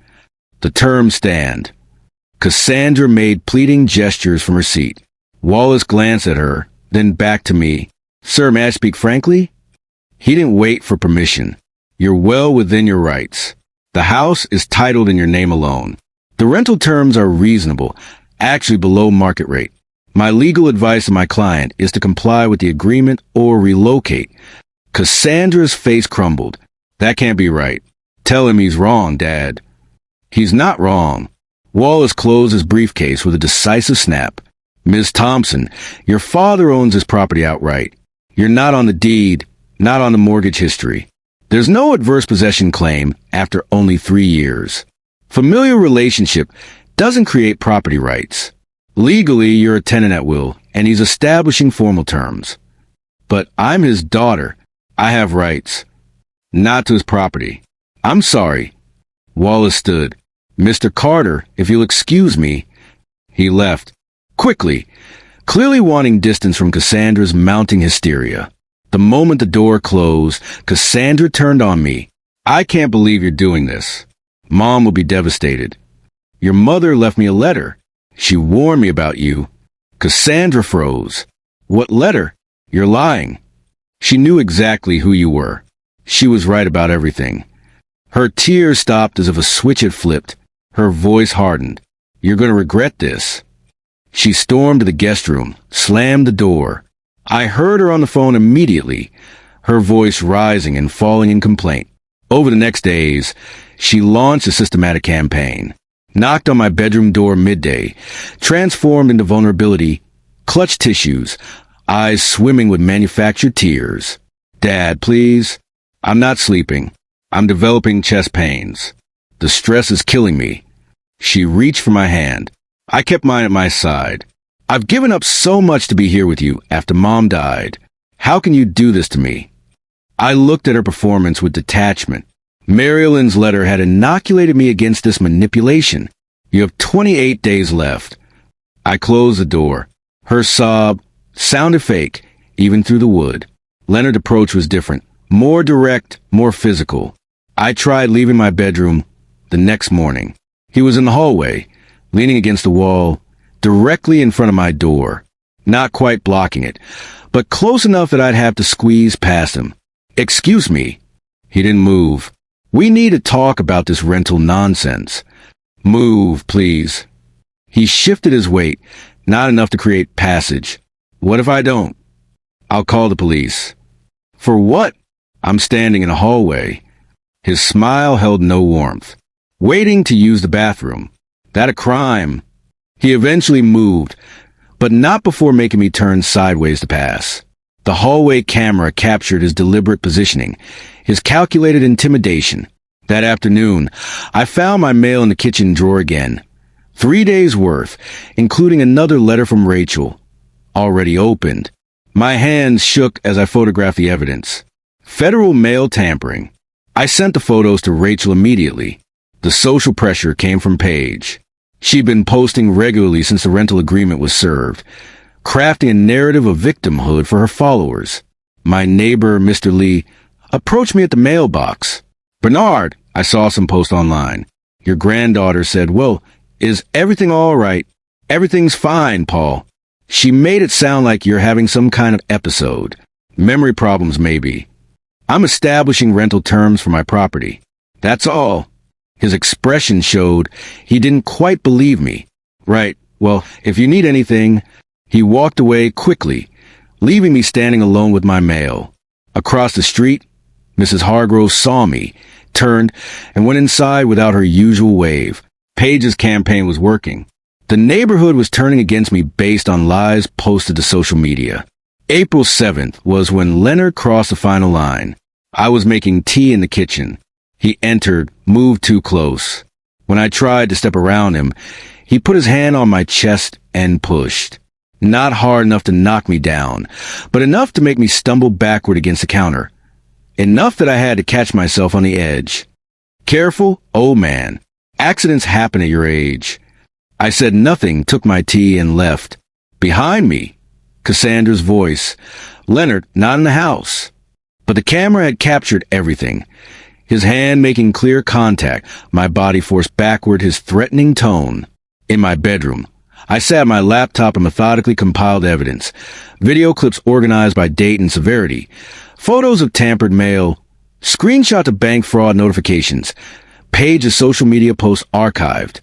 The terms stand. Cassandra made pleading gestures from her seat. Wallace glanced at her, then back to me. Sir, may I speak frankly? He didn't wait for permission. You're well within your rights. The house is titled in your name alone. The rental terms are reasonable, actually below market rate. My legal advice to my client is to comply with the agreement or relocate. Cassandra's face crumbled. That can't be right. Tell him he's wrong, Dad. He's not wrong. Wallace closed his briefcase with a decisive snap. Ms. Thompson, your father owns this property outright. You're not on the deed, not on the mortgage history. There's no adverse possession claim after only 3 years. Familial relationship doesn't create property rights. Legally, you're a tenant at will, and he's establishing formal terms. But I'm his daughter. I have rights. Not to his property. I'm sorry. Wallace stood. Mr. Carter, if you'll excuse me. He left. Quickly, clearly wanting distance from Cassandra's mounting hysteria. The moment the door closed, Cassandra turned on me. I can't believe you're doing this. Mom will be devastated. Your mother left me a letter. She warned me about you. Cassandra froze. What letter? You're lying. She knew exactly who you were. She was right about everything. Her tears stopped as if a switch had flipped. Her voice hardened. You're going to regret this. She stormed to the guest room, slammed the door. I heard her on the phone immediately, her voice rising and falling in complaint. Over the next days, she launched a systematic campaign. Knocked on my bedroom door midday, transformed into vulnerability, clutched tissues, eyes swimming with manufactured tears. Dad, please. I'm not sleeping. I'm developing chest pains. The stress is killing me. She reached for my hand. I kept mine at my side. I've given up so much to be here with you after Mom died. How can you do this to me? I looked at her performance with detachment. Marialyn's letter had inoculated me against this manipulation. You have 28 days left. I closed the door. Her sob sounded fake, even through the wood. Leonard's approach was different, more direct, more physical. I tried leaving my bedroom the next morning. He was in the hallway, leaning against the wall, directly in front of my door, not quite blocking it, but close enough that I'd have to squeeze past him. Excuse me. He didn't move. We need to talk about this rental nonsense. Move, please. He shifted his weight, not enough to create passage. What if I don't? I'll call the police. For what? I'm standing in a hallway. His smile held no warmth. Waiting to use the bathroom. That a crime? He eventually moved, but not before making me turn sideways to pass. The hallway camera captured his deliberate positioning, his calculated intimidation. That afternoon, I found my mail in the kitchen drawer again. 3 days' worth, including another letter from Rachel, already opened. My hands shook as I photographed the evidence. Federal mail tampering. I sent the photos to Rachel immediately. The social pressure came from Paige. She'd been posting regularly since the rental agreement was served, crafting a narrative of victimhood for her followers. My neighbor, Mr. Lee, approached me at the mailbox. Bernard, I saw some post online. Your granddaughter said, well, is everything all right? Everything's fine, Paul. She made it sound like you're having some kind of episode. Memory problems, maybe. I'm establishing rental terms for my property. That's all. His expression showed he didn't quite believe me. Right, well, if you need anything... He walked away quickly, leaving me standing alone with my mail. Across the street, Mrs. Hargrove saw me, turned, and went inside without her usual wave. Paige's campaign was working. The neighborhood was turning against me based on lies posted to social media. April 7th was when Leonard crossed the final line. I was making tea in the kitchen. He entered, moved too close. When I tried to step around him, he put his hand on my chest and pushed. Not hard enough to knock me down, but enough to make me stumble backward against the counter. Enough that I had to catch myself on the edge. Careful, old man. Accidents happen at your age. I said nothing, took my tea, and left. Behind me, Cassandra's voice. Leonard, not in the house. But the camera had captured everything. His hand making clear contact, my body forced backward, his threatening tone. In my bedroom, I sat at my laptop and methodically compiled evidence. Video clips organized by date and severity. Photos of tampered mail. Screenshots of bank fraud notifications. Pages social media posts archived.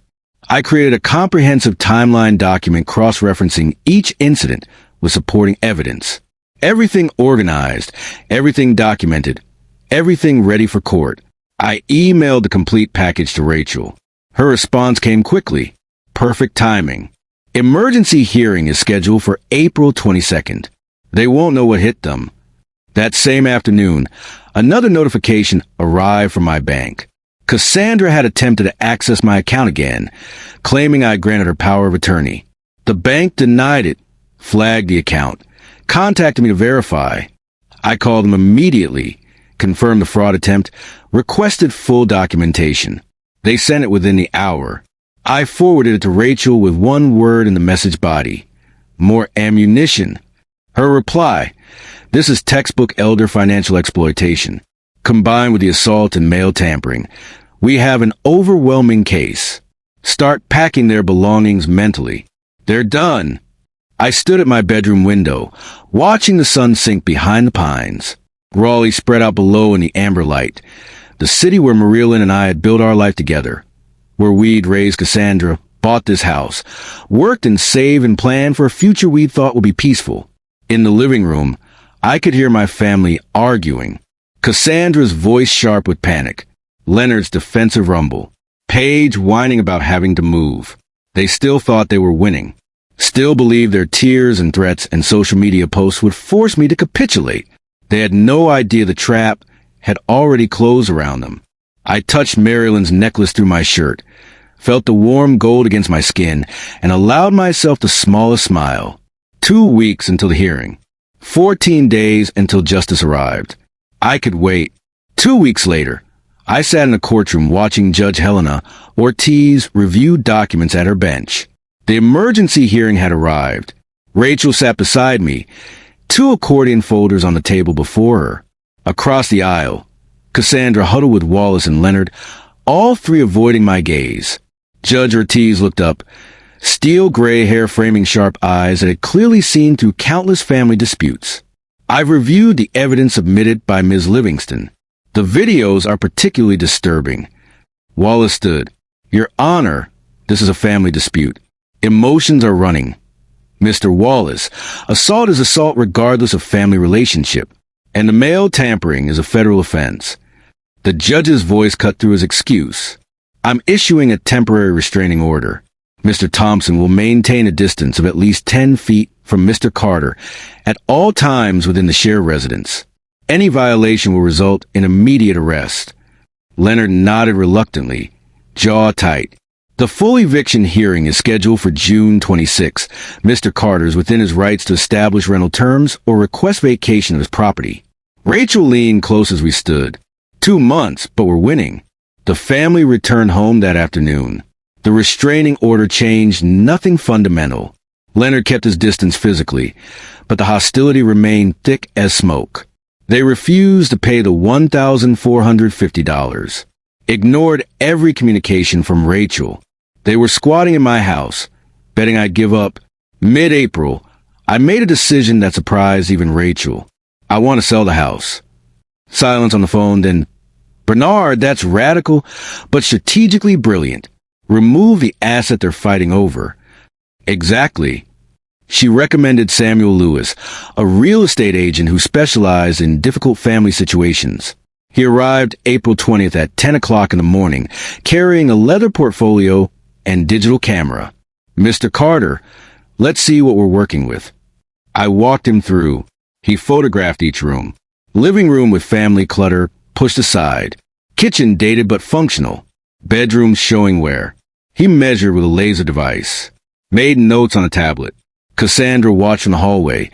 I created a comprehensive timeline document cross-referencing each incident with supporting evidence. Everything organized, everything documented, everything ready for court. I emailed the complete package to Rachel. Her response came quickly. Perfect timing. Emergency hearing is scheduled for April 22nd. They won't know what hit them. That same afternoon, another notification arrived from my bank. Cassandra had attempted to access my account again, claiming I granted her power of attorney. The bank denied it, flagged the account, contacted me to verify. I called them immediately, confirmed the fraud attempt, requested full documentation. They sent it within the hour. I forwarded it to Rachel with one word in the message body: more ammunition. Her reply: this is textbook elder financial exploitation. Combined with the assault and mail tampering, we have an overwhelming case. Start packing their belongings mentally. They're done. I stood at my bedroom window, watching the sun sink behind the pines. Raleigh spread out below in the amber light, the city where Marialyn and I had built our life together, where we'd raised Cassandra, bought this house, worked and saved and planned for a future we thought would be peaceful. In the living room, I could hear my family arguing. Cassandra's voice sharp with panic, Leonard's defensive rumble, Paige whining about having to move. They still thought they were winning, still believed their tears and threats and social media posts would force me to capitulate. They had no idea the trap had already closed around them. I touched Marialyn's necklace through my shirt, felt the warm gold against my skin, and allowed myself the smallest smile. 2 weeks until the hearing. 14 days until justice arrived. I could wait. 2 weeks later, I sat in a courtroom watching Judge Helena Ortiz review documents at her bench. The emergency hearing had arrived. Rachel sat beside me, 2 accordion folders on the table before her. Across the aisle, Cassandra huddled with Wallace and Leonard, all 3 avoiding my gaze. Judge Ortiz looked up, steel gray hair framing sharp eyes that had clearly seen through countless family disputes. I've reviewed the evidence submitted by Ms. Livingston. The videos are particularly disturbing. Wallace stood. Your Honor, this is a family dispute. Emotions are running. Mr. Wallace, assault is assault regardless of family relationship, and the mail tampering is a federal offense. The judge's voice cut through his excuse. I'm issuing a temporary restraining order. Mr. Thompson will maintain a distance of at least 10 feet from Mr. Carter at all times within the shared residence. Any violation will result in immediate arrest. Leonard nodded reluctantly, jaw tight. The full eviction hearing is scheduled for June 26. Mr. Carter is within his rights to establish rental terms or request vacation of his property. Rachel leaned close as we stood. 2 months, but we're winning. The family returned home that afternoon. The restraining order changed nothing fundamental. Leonard kept his distance physically, but the hostility remained thick as smoke. They refused to pay the $1,450. Ignored every communication from Rachel. They were squatting in my house, betting I'd give up. Mid-April, I made a decision that surprised even Rachel. I want to sell the house. Silence on the phone, then, Bernard, that's radical, but strategically brilliant. Remove the asset they're fighting over. Exactly. She recommended Samuel Lewis, a real estate agent who specialized in difficult family situations. He arrived April 20th at 10 o'clock in the morning, carrying a leather portfolio and digital camera. Mr. Carter, let's see what we're working with. I walked him through. He photographed each room. Living room with family clutter pushed aside. Kitchen dated but functional. Bedrooms showing where. He measured with a laser device. Made notes on a tablet. Cassandra watched from the hallway,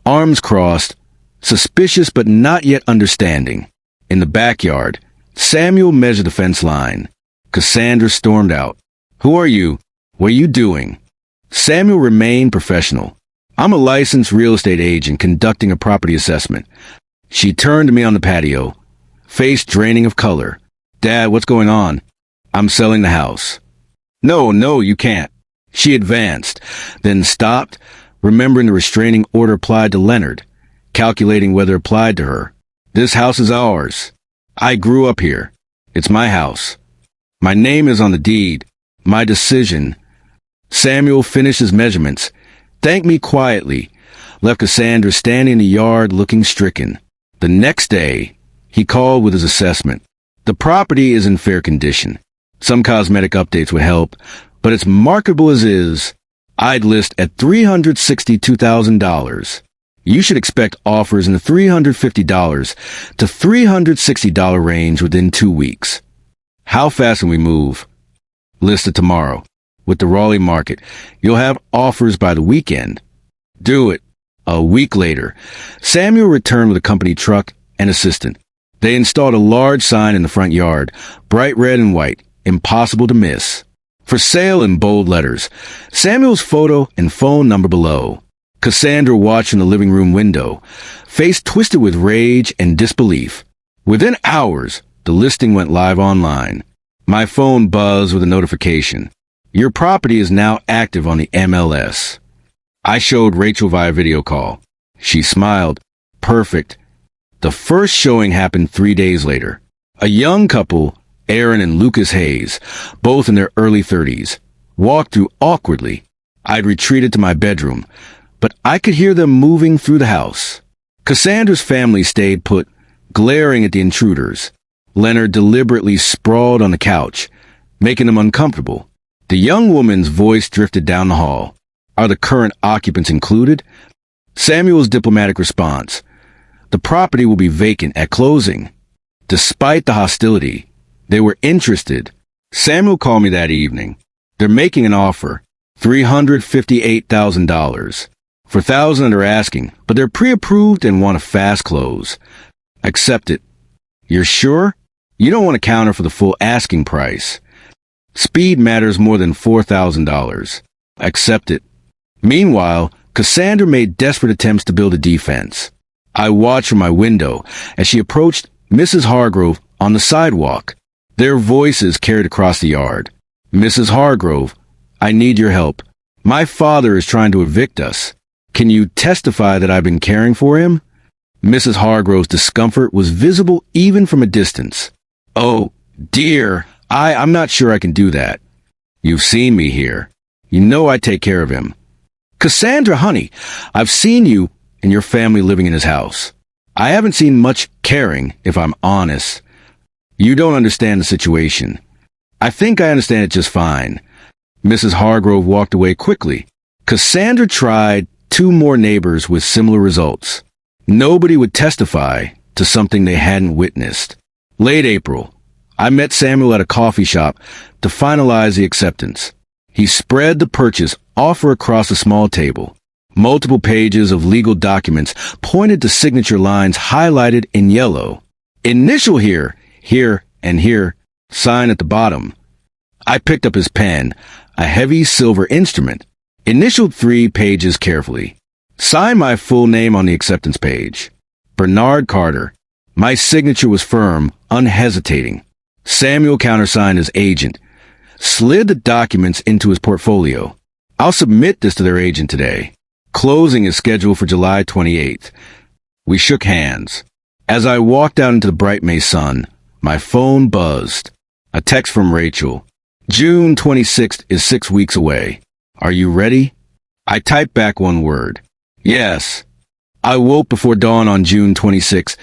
arms crossed, suspicious but not yet understanding. In the backyard, Samuel measured the fence line. Cassandra stormed out. Who are you? What are you doing? Samuel remained professional. I'm a licensed real estate agent conducting a property assessment. She turned to me on the patio, face draining of color. Dad, what's going on? I'm selling the house. No, you can't. She advanced, then stopped, remembering the restraining order applied to Leonard, calculating whether it applied to her. This house is ours. I grew up here. It's my house. My name is on the deed. My decision. Samuel finished his measurements, thanked me quietly, left Cassandra standing in the yard looking stricken. The next day, he called with his assessment. The property is in fair condition. Some cosmetic updates would help, but it's marketable as is. I'd list at $362,000. You should expect offers in the $350 to $360 range within 2 weeks. How fast can we move? Listed tomorrow. With the Raleigh market, you'll have offers by the weekend. Do it. A week later, Samuel returned with a company truck and assistant. They installed a large sign in the front yard, bright red and white, impossible to miss. For sale in bold letters, Samuel's photo and phone number below. Cassandra watched in the living room window, face twisted with rage and disbelief. Within hours, the listing went live online. My phone buzzed with a notification. Your property is now active on the MLS. I showed Rachel via video call. She smiled. Perfect. The first showing happened 3 days later. A young couple, Aaron and Lucas Hayes, both in their early 30s, walked through awkwardly. I'd retreated to my bedroom, but I could hear them moving through the house. Cassandra's family stayed put, glaring at the intruders. Leonard deliberately sprawled on the couch, making them uncomfortable. The young woman's voice drifted down the hall. Are the current occupants included? Samuel's diplomatic response. The property will be vacant at closing. Despite the hostility, they were interested. Samuel called me that evening. They're making an offer, $358,000. For $1,000 they're asking, but they're pre-approved and want a fast close. Accept it. You're sure? You don't want to counter for the full asking price. Speed matters more than $4,000. Accept it. Meanwhile, Cassandra made desperate attempts to build a defense. I watched from my window as she approached Mrs. Hargrove on the sidewalk. Their voices carried across the yard. Mrs. Hargrove, I need your help. My father is trying to evict us. Can you testify that I've been caring for him? Mrs. Hargrove's discomfort was visible even from a distance. Oh, dear, I'm not sure I can do that. You've seen me here. You know I take care of him. Cassandra, honey, I've seen you and your family living in his house. I haven't seen much caring, if I'm honest. You don't understand the situation. I think I understand it just fine. Mrs. Hargrove walked away quickly. Cassandra tried 2 more neighbors with similar results. Nobody would testify to something they hadn't witnessed. Late April, I met Samuel at a coffee shop to finalize the acceptance. He spread the purchase offer across a small table. Multiple pages of legal documents pointed to signature lines highlighted in yellow. Initial here, here, and here, sign at the bottom. I picked up his pen, a heavy silver instrument, initialed 3 pages carefully. Sign my full name on the acceptance page. Bernard Carter. My signature was firm, unhesitating. Samuel countersigned as agent, slid the documents into his portfolio. I'll submit this to their agent today. Closing is scheduled for July 28th. We shook hands. As I walked out into the bright May sun, my phone buzzed. A text from Rachel. June 26th is 6 weeks away. Are you ready? I typed back 1 word. Yes. I woke before dawn on June 26th,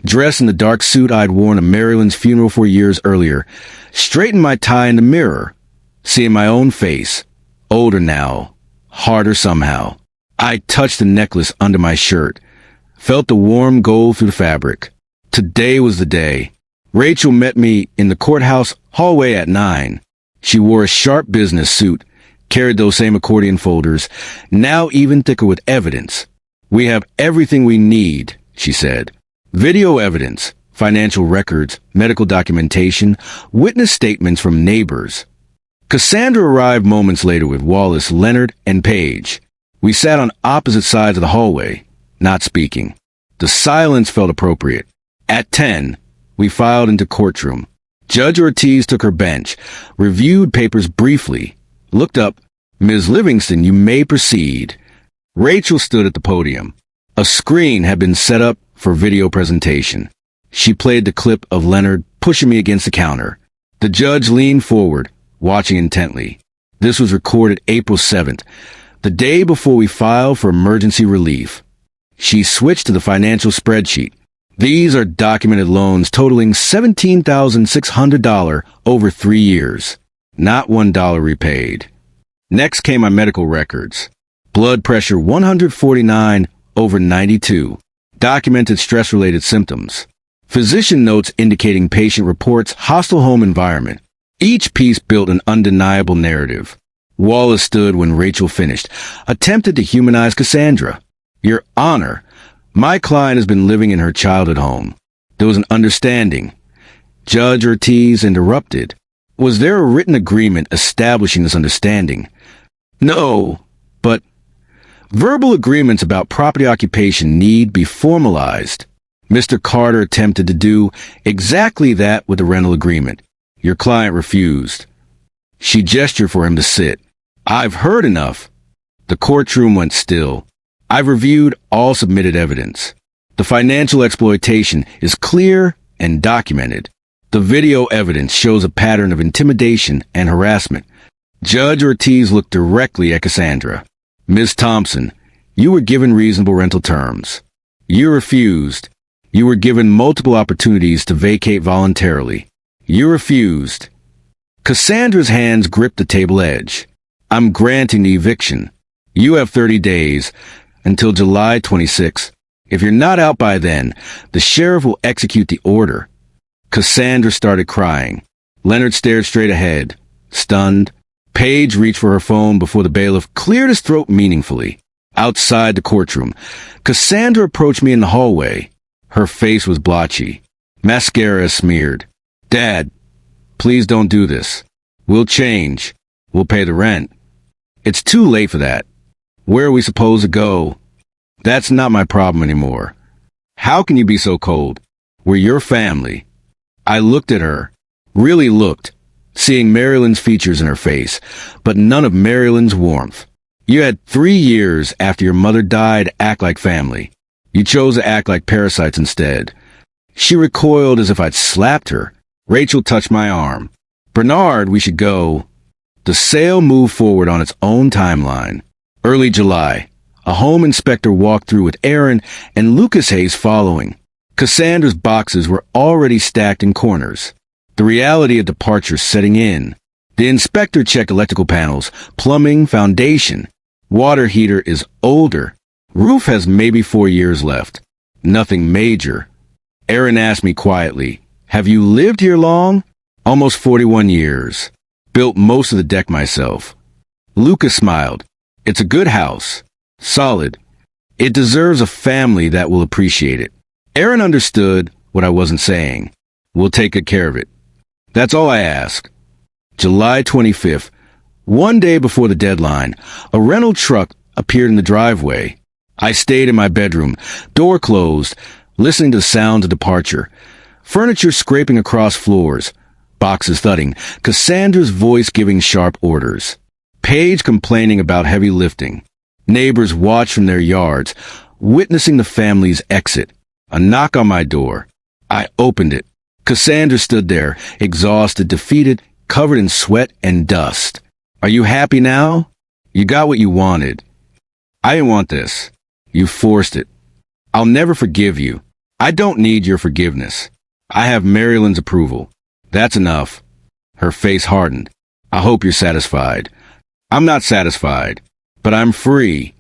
dressed in the dark suit I'd worn at Marialyn's funeral 4 years earlier, straightened my tie in the mirror, seeing my own face, older now, harder somehow. I touched the necklace under my shirt, felt the warm gold through the fabric. Today was the day. Rachel met me in the courthouse hallway at 9. She wore a sharp business suit, carried those same accordion folders, now even thicker with evidence. We have everything we need, she said. Video evidence, financial records, medical documentation, witness statements from neighbors. Cassandra arrived moments later with Wallace, Leonard, and Paige. We sat on opposite sides of the hallway, not speaking. The silence felt appropriate. At 10, we filed into courtroom. Judge Ortiz took her bench, reviewed papers briefly, looked up. Ms. Livingston, you may proceed. Rachel stood at the podium. A screen had been set up for video presentation. She played the clip of Leonard pushing me against the counter. The judge leaned forward, watching intently. This was recorded April 7th, the day before we filed for emergency relief. She switched to the financial spreadsheet. These are documented loans totaling $17,600 over 3 years. Not $1 repaid. Next came my medical records. Blood pressure 149 over 92. Documented stress-related symptoms. Physician notes indicating patient reports hostile home environment. Each piece built an undeniable narrative. Wallace stood when Rachel finished, attempted to humanize Cassandra. Your Honor, my client has been living in her childhood home. There was an understanding. Judge Ortiz interrupted. Was there a written agreement establishing this understanding? No, but verbal agreements about property occupation need be formalized. Mr. Carter attempted to do exactly that with the rental agreement. Your client refused. She gestured for him to sit. I've heard enough. The courtroom went still. I've reviewed all submitted evidence. The financial exploitation is clear and documented. The video evidence shows a pattern of intimidation and harassment. Judge Ortiz looked directly at Cassandra. Ms. Thompson, you were given reasonable rental terms. You refused. You were given multiple opportunities to vacate voluntarily. You refused. Cassandra's hands gripped the table edge. I'm granting the eviction. You have 30 days, until July 26. If you're not out by then, the sheriff will execute the order. Cassandra started crying. Leonard stared straight ahead, stunned. Paige reached for her phone before the bailiff cleared his throat meaningfully. Outside the courtroom, Cassandra approached me in the hallway. Her face was blotchy. Mascara smeared. Dad, please don't do this. We'll change. We'll pay the rent. It's too late for that. Where are we supposed to go? That's not my problem anymore. How can you be so cold? We're your family. I looked at her, really looked, seeing Marialyn's features in her face, but none of Marialyn's warmth. You had 3 years after your mother died to act like family. You chose to act like parasites instead. She recoiled as if I'd slapped her. Rachel touched my arm. Bernard, we should go. The sale moved forward on its own timeline. Early July, a home inspector walked through with Aaron and Lucas Hayes following. Cassandra's boxes were already stacked in corners. The reality of departure setting in. The inspector checked electrical panels, plumbing, foundation. Water heater is older. Roof has maybe 4 years left. Nothing major. Aaron asked me quietly, have you lived here long? Almost 41 years. Built most of the deck myself. Lucas smiled. It's a good house. Solid. It deserves a family that will appreciate it. Aaron understood what I wasn't saying. We'll take good care of it. That's all I ask. July 25th. One day before the deadline, a rental truck appeared in the driveway. I stayed in my bedroom, door closed, listening to the sounds of departure. Furniture scraping across floors, boxes thudding, Cassandra's voice giving sharp orders. Paige complaining about heavy lifting. Neighbors watched from their yards, witnessing the family's exit. A knock on my door. I opened it. Cassandra stood there, exhausted, defeated, covered in sweat and dust. Are you happy now? You got what you wanted. I didn't want this. You forced it. I'll never forgive you. I don't need your forgiveness. I have Marialyn's approval. That's enough. Her face hardened. I hope you're satisfied. I'm not satisfied, but I'm free.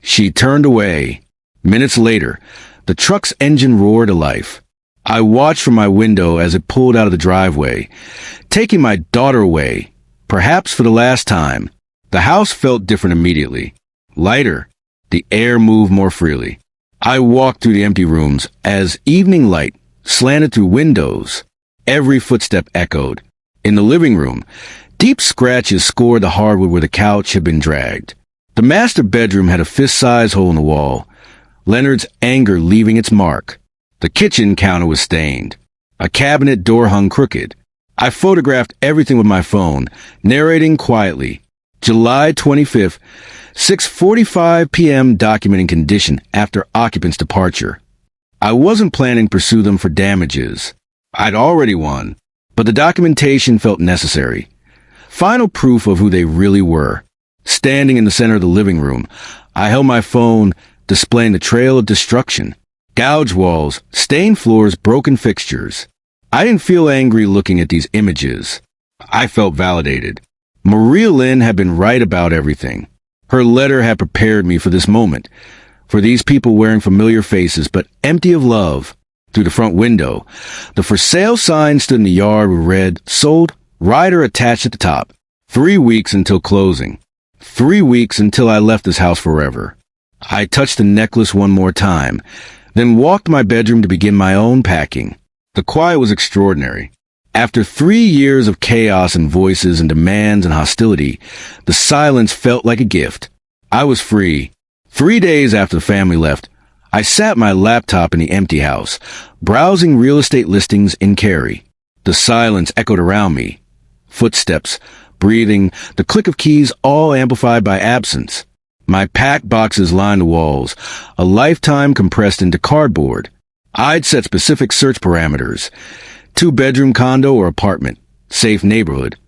She turned away. Minutes later, the truck's engine roared to life. I watched from my window as it pulled out of the driveway, taking my daughter away, perhaps for the last time. The house felt different immediately. Lighter. The air moved more freely. I walked through the empty rooms as evening light slanted through windows. Every footstep echoed. In the living room, deep scratches scored the hardwood where the couch had been dragged. The master bedroom had a fist-sized hole in the wall, Leonard's anger leaving its mark. The kitchen counter was stained. A cabinet door hung crooked. I photographed everything with my phone, narrating quietly. July 25th, 6:45 p.m. documenting condition after occupant's departure. I wasn't planning to pursue them for damages. I'd already won, but the documentation felt necessary. Final proof of who they really were. Standing in the center of the living room, I held my phone, displaying the trail of destruction. Gouged walls, stained floors, broken fixtures. I didn't feel angry looking at these images. I felt validated. Marialyn had been right about everything. Her letter had prepared me for this moment, for these people wearing familiar faces but empty of love. Through the front window, the for sale sign stood in the yard with read, "Sold, rider attached at the top. 3 weeks until closing. 3 weeks until I left this house forever." I touched the necklace one more time, then walked to my bedroom to begin my own packing. The quiet was extraordinary. After 3 years of chaos and voices and demands and hostility, the silence felt like a gift. I was free. 3 days after the family left, I sat at my laptop in the empty house, browsing real estate listings in Cary. The silence echoed around me. Footsteps, breathing, the click of keys, all amplified by absence. My packed boxes lined the walls, a lifetime compressed into cardboard. I'd set specific search parameters. 2-bedroom condo or apartment, safe neighborhood,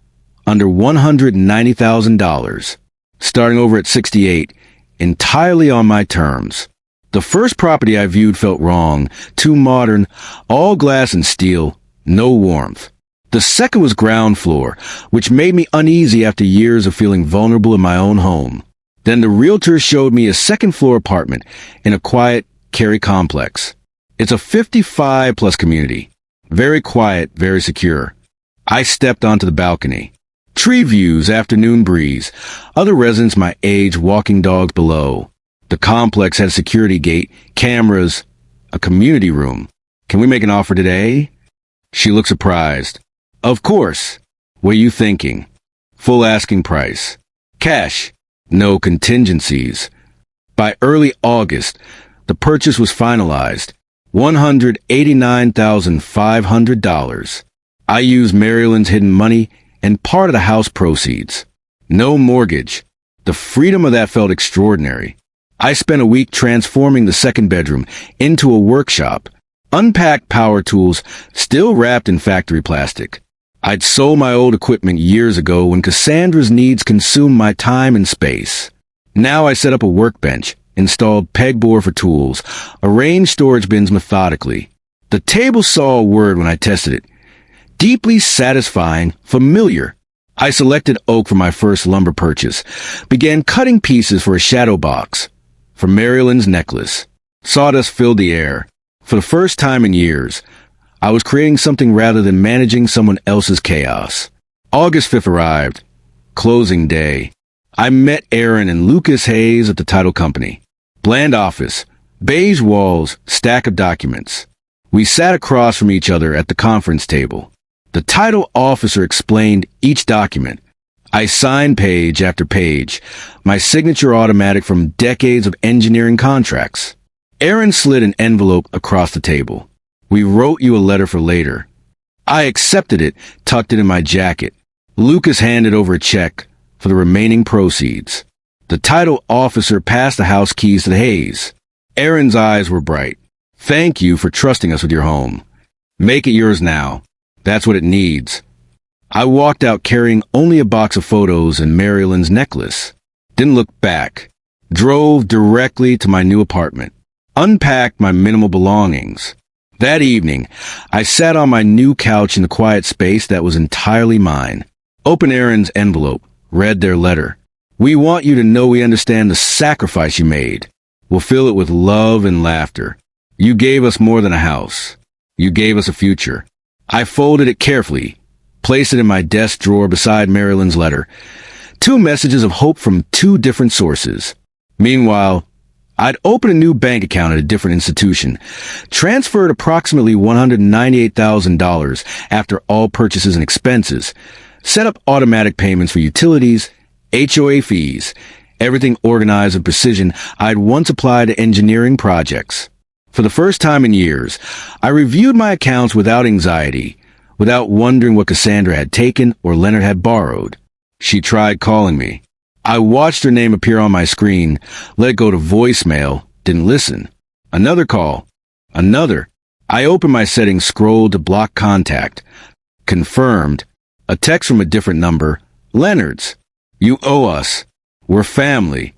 under $190,000. Starting over at 68, entirely on my terms. The first property I viewed felt wrong, too modern, all glass and steel, no warmth. The second was ground floor, which made me uneasy after years of feeling vulnerable in my own home. Then the realtor showed me a second-floor apartment in a quiet Cary complex. It's a 55-plus community. Very quiet, very secure. I stepped onto the balcony. Tree views, afternoon breeze, other residents my age, walking dogs below. The complex had a security gate, cameras, a community room. "Can we make an offer today?" She looked surprised. "Of course. What are you thinking?" "Full asking price. Cash. No contingencies." By early August, the purchase was finalized. $189,500. I used Marialyn's hidden money and part of the house proceeds. No mortgage. The freedom of that felt extraordinary. I spent a week transforming the second bedroom into a workshop. Unpacked power tools, still wrapped in factory plastic. I'd sold my old equipment years ago when Cassandra's needs consumed my time and space. Now I set up a workbench, installed pegboard for tools, arranged storage bins methodically. The table saw a word when I tested it. Deeply satisfying, familiar. I selected oak for my first lumber purchase, began cutting pieces for a shadow box. For Marialyn's necklace. Sawdust filled the air. For the first time in years, I was creating something rather than managing someone else's chaos. August 5th arrived. Closing day. I met Aaron and Lucas Hayes at the title company. Bland office, beige walls, stack of documents. We sat across from each other at the conference table. The title officer explained each document. I signed page after page, my signature automatic from decades of engineering contracts. Aaron slid an envelope across the table. "We wrote you a letter for later." I accepted it, tucked it in my jacket. Lucas handed over a check for the remaining proceeds. The title officer passed the house keys to the Hayes. Aaron's eyes were bright. "Thank you for trusting us with your home. Make it yours now. That's what it needs." I walked out carrying only a box of photos and Marialyn's necklace. Didn't look back. Drove directly to my new apartment. Unpacked my minimal belongings. That evening, I sat on my new couch in the quiet space that was entirely mine. Opened Aaron's envelope, read their letter. "We want you to know we understand the sacrifice you made. We'll fill it with love and laughter. You gave us more than a house. You gave us a future." I folded it carefully, placed it in my desk drawer beside Marialyn's letter. 2 messages of hope from 2 different sources. Meanwhile, I'd opened a new bank account at a different institution, transferred approximately $198,000 after all purchases and expenses, set up automatic payments for utilities, HOA fees, everything organized with precision I'd once applied to engineering projects. For the first time in years, I reviewed my accounts without anxiety, without wondering what Cassandra had taken or Leonard had borrowed. She tried calling me. I watched her name appear on my screen, let it go to voicemail, didn't listen. Another call. Another. I opened my settings, scrolled to block contact. Confirmed. A text from a different number. Leonard's. You owe us. We're family.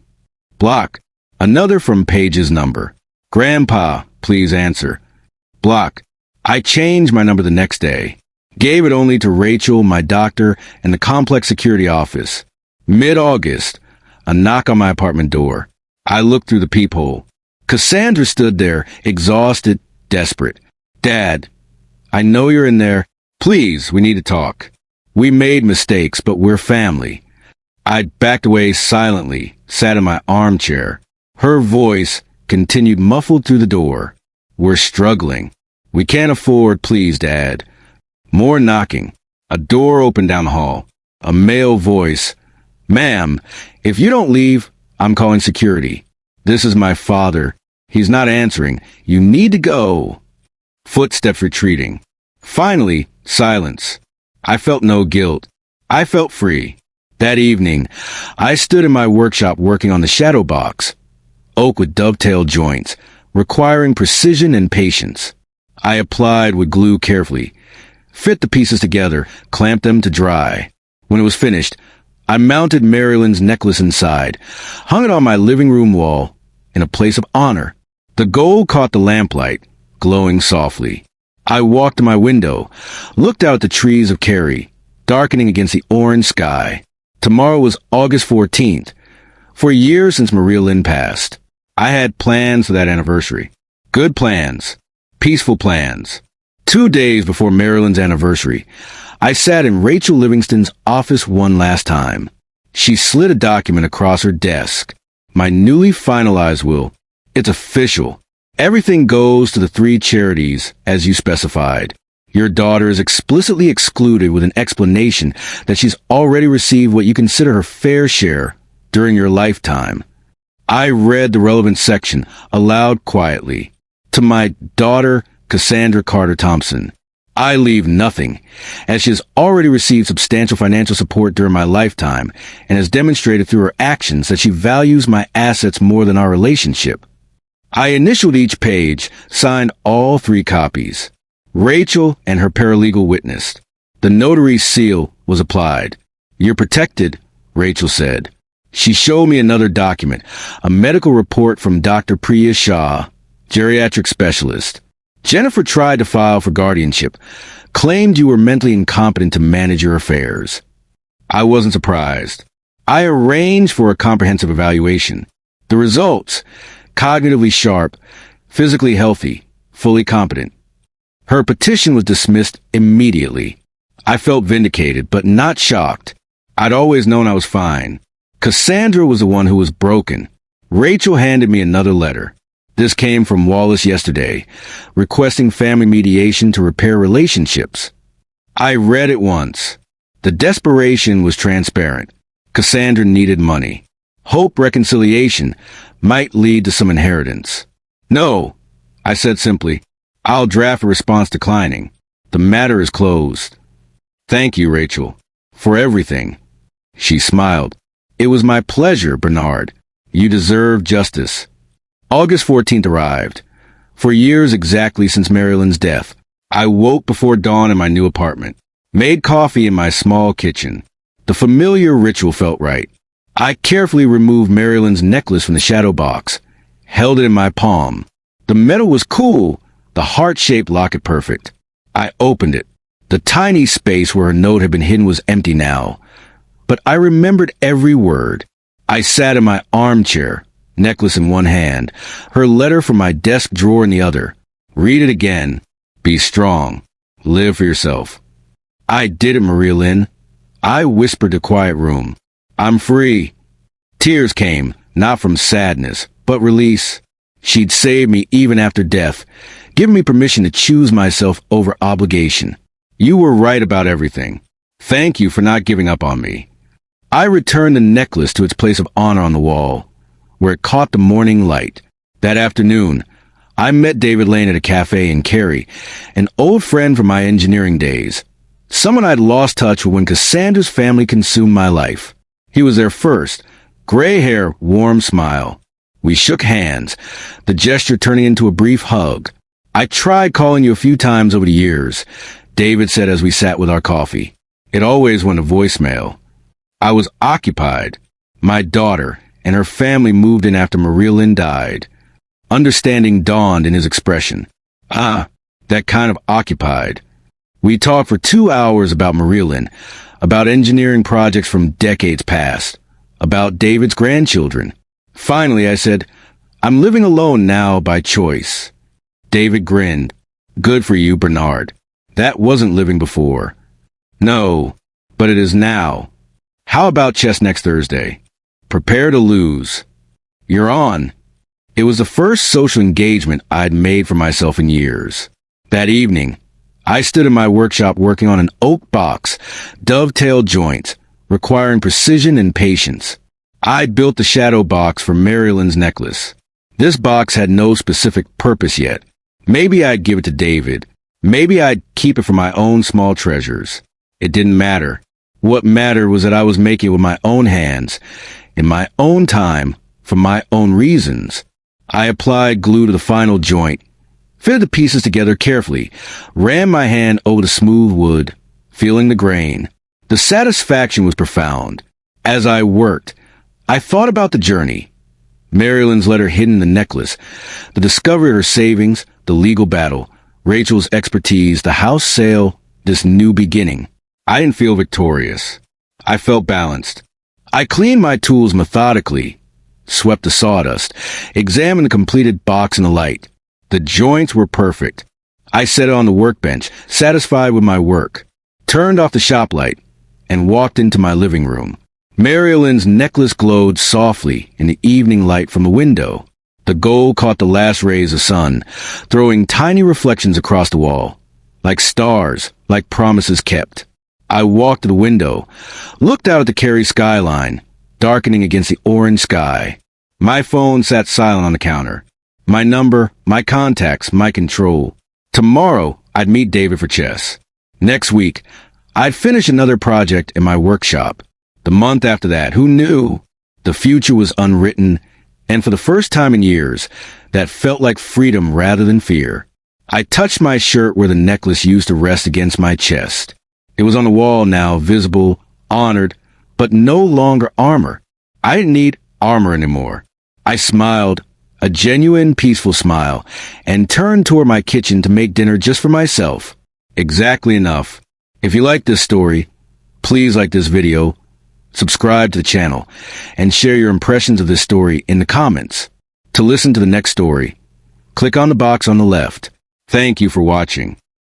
Block. Another from Paige's number. Grandpa, please answer. Block. I changed my number the next day. Gave it only to Rachel, my doctor, and the complex security office. Mid-August, a knock on my apartment door. I looked through the peephole. Cassandra stood there, exhausted, desperate. Dad, I know you're in there. Please, we need to talk. We made mistakes, but we're family. I backed away silently, sat in my armchair. Her voice continued muffled through the door. We're struggling. We can't afford, please, Dad. More knocking. A door opened down the hall. A male voice. Ma'am, if you don't leave, I'm calling security. This is my father. He's not answering. You need to go. Footsteps retreating. Finally, silence. I felt no guilt. I felt free. That evening, I stood in my workshop working on the shadow box. Oak with dovetail joints, requiring precision and patience. I applied with glue carefully, fit the pieces together, clamped them to dry. When it was finished, I mounted Marialyn's necklace inside, hung it on my living room wall in a place of honor. The gold caught the lamplight, glowing softly. I walked to my window, looked out at the trees of Kerry, darkening against the orange sky. Tomorrow was August 14th. For years since Marialyn passed, I had plans for that anniversary. Good plans. Peaceful plans. 2 days before Marialyn's anniversary, I sat in Rachel Livingston's office one last time. She slid a document across her desk. My newly finalized will. It's official. Everything goes to the 3 charities, as you specified. Your daughter is explicitly excluded with an explanation that she's already received what you consider her fair share during your lifetime. I read the relevant section aloud quietly. To my daughter, Cassandra Carter Thompson, I leave nothing, as she has already received substantial financial support during my lifetime and has demonstrated through her actions that she values my assets more than our relationship. I initialed each page, signed all 3 copies. Rachel and her paralegal witnessed. The notary's seal was applied. You're protected, Rachel said. She showed me another document, a medical report from Dr. Priya Shah, geriatric specialist. Jennifer tried to file for guardianship, claimed you were mentally incompetent to manage your affairs. I wasn't surprised. I arranged for a comprehensive evaluation. The results: cognitively sharp, physically healthy, fully competent. Her petition was dismissed immediately. I felt vindicated, but not shocked. I'd always known I was fine. Cassandra was the one who was broken. Rachel handed me another letter. This came from Wallace yesterday, requesting family mediation to repair relationships. I read it once. The desperation was transparent. Cassandra needed money. Hope reconciliation might lead to some inheritance. No, I said simply. I'll draft a response declining. The matter is closed. Thank you, Rachel, for everything. She smiled. It was my pleasure, Bernard. You deserve justice. August 14th arrived. For years exactly since Marialyn's death, I woke before dawn in my new apartment, made coffee in my small kitchen. The familiar ritual felt right. I carefully removed Marialyn's necklace from the shadow box, held it in my palm. The metal was cool, the heart-shaped locket perfect. I opened it. The tiny space where her note had been hidden was empty now, but I remembered every word. I sat in my armchair, necklace in one hand, her letter from my desk drawer in the other. Read it again. Be strong. Live for yourself. I did it, Marialyn. I whispered to quiet room. I'm free. Tears came, not from sadness, but release. She'd saved me even after death, given me permission to choose myself over obligation. You were right about everything. Thank you for not giving up on me. I returned the necklace to its place of honor on the wall, where it caught the morning light. That afternoon, I met David Lane at a cafe in Kerry, an old friend from my engineering days. Someone I'd lost touch with when Cassandra's family consumed my life. He was there first, gray hair, warm smile. We shook hands, the gesture turning into a brief hug. I tried calling you a few times over the years, David said as we sat with our coffee. It always went to voicemail. I was occupied. My daughter and her family moved in after Marialyn died. Understanding dawned in his expression. That kind of occupied. We talked for 2 hours about Marialyn, about engineering projects from decades past, about David's grandchildren. Finally, I said, I'm living alone now by choice. David grinned. Good for you, Bernard. That wasn't living before. No, but it is now. How about chess next Thursday? Prepare to lose. You're on. It was the first social engagement I'd made for myself in years. That evening, I stood in my workshop working on an oak box, dovetail joints, requiring precision and patience. I'd built the shadow box for Marialyn's necklace. This box had no specific purpose yet. Maybe I'd give it to David. Maybe I'd keep it for my own small treasures. It didn't matter. What mattered was that I was making it with my own hands, in my own time, for my own reasons. I applied glue to the final joint, fitted the pieces together carefully, ran my hand over the smooth wood, feeling the grain. The satisfaction was profound. As I worked, I thought about the journey. Marialyn's letter hidden in the necklace, the discovery of her savings, the legal battle, Rachel's expertise, the house sale, this new beginning. I didn't feel victorious. I felt balanced. I cleaned my tools methodically, swept the sawdust, examined the completed box in the light. The joints were perfect. I set it on the workbench, satisfied with my work, turned off the shop light, and walked into my living room. Marialyn's necklace glowed softly in the evening light from the window. The gold caught the last rays of sun, throwing tiny reflections across the wall, like stars, like promises kept. I walked to the window, looked out at the Cary skyline, darkening against the orange sky. My phone sat silent on the counter. My number, my contacts, my control. Tomorrow, I'd meet David for chess. Next week, I'd finish another project in my workshop. The month after that, who knew? The future was unwritten, and for the first time in years, that felt like freedom rather than fear. I touched my shirt where the necklace used to rest against my chest. It was on the wall now, visible, honored, but no longer armor. I didn't need armor anymore. I smiled, a genuine, peaceful smile, and turned toward my kitchen to make dinner just for myself. Exactly enough. If you like this story, please like this video, subscribe to the channel, and share your impressions of this story in the comments. To listen to the next story, click on the box on the left. Thank you for watching.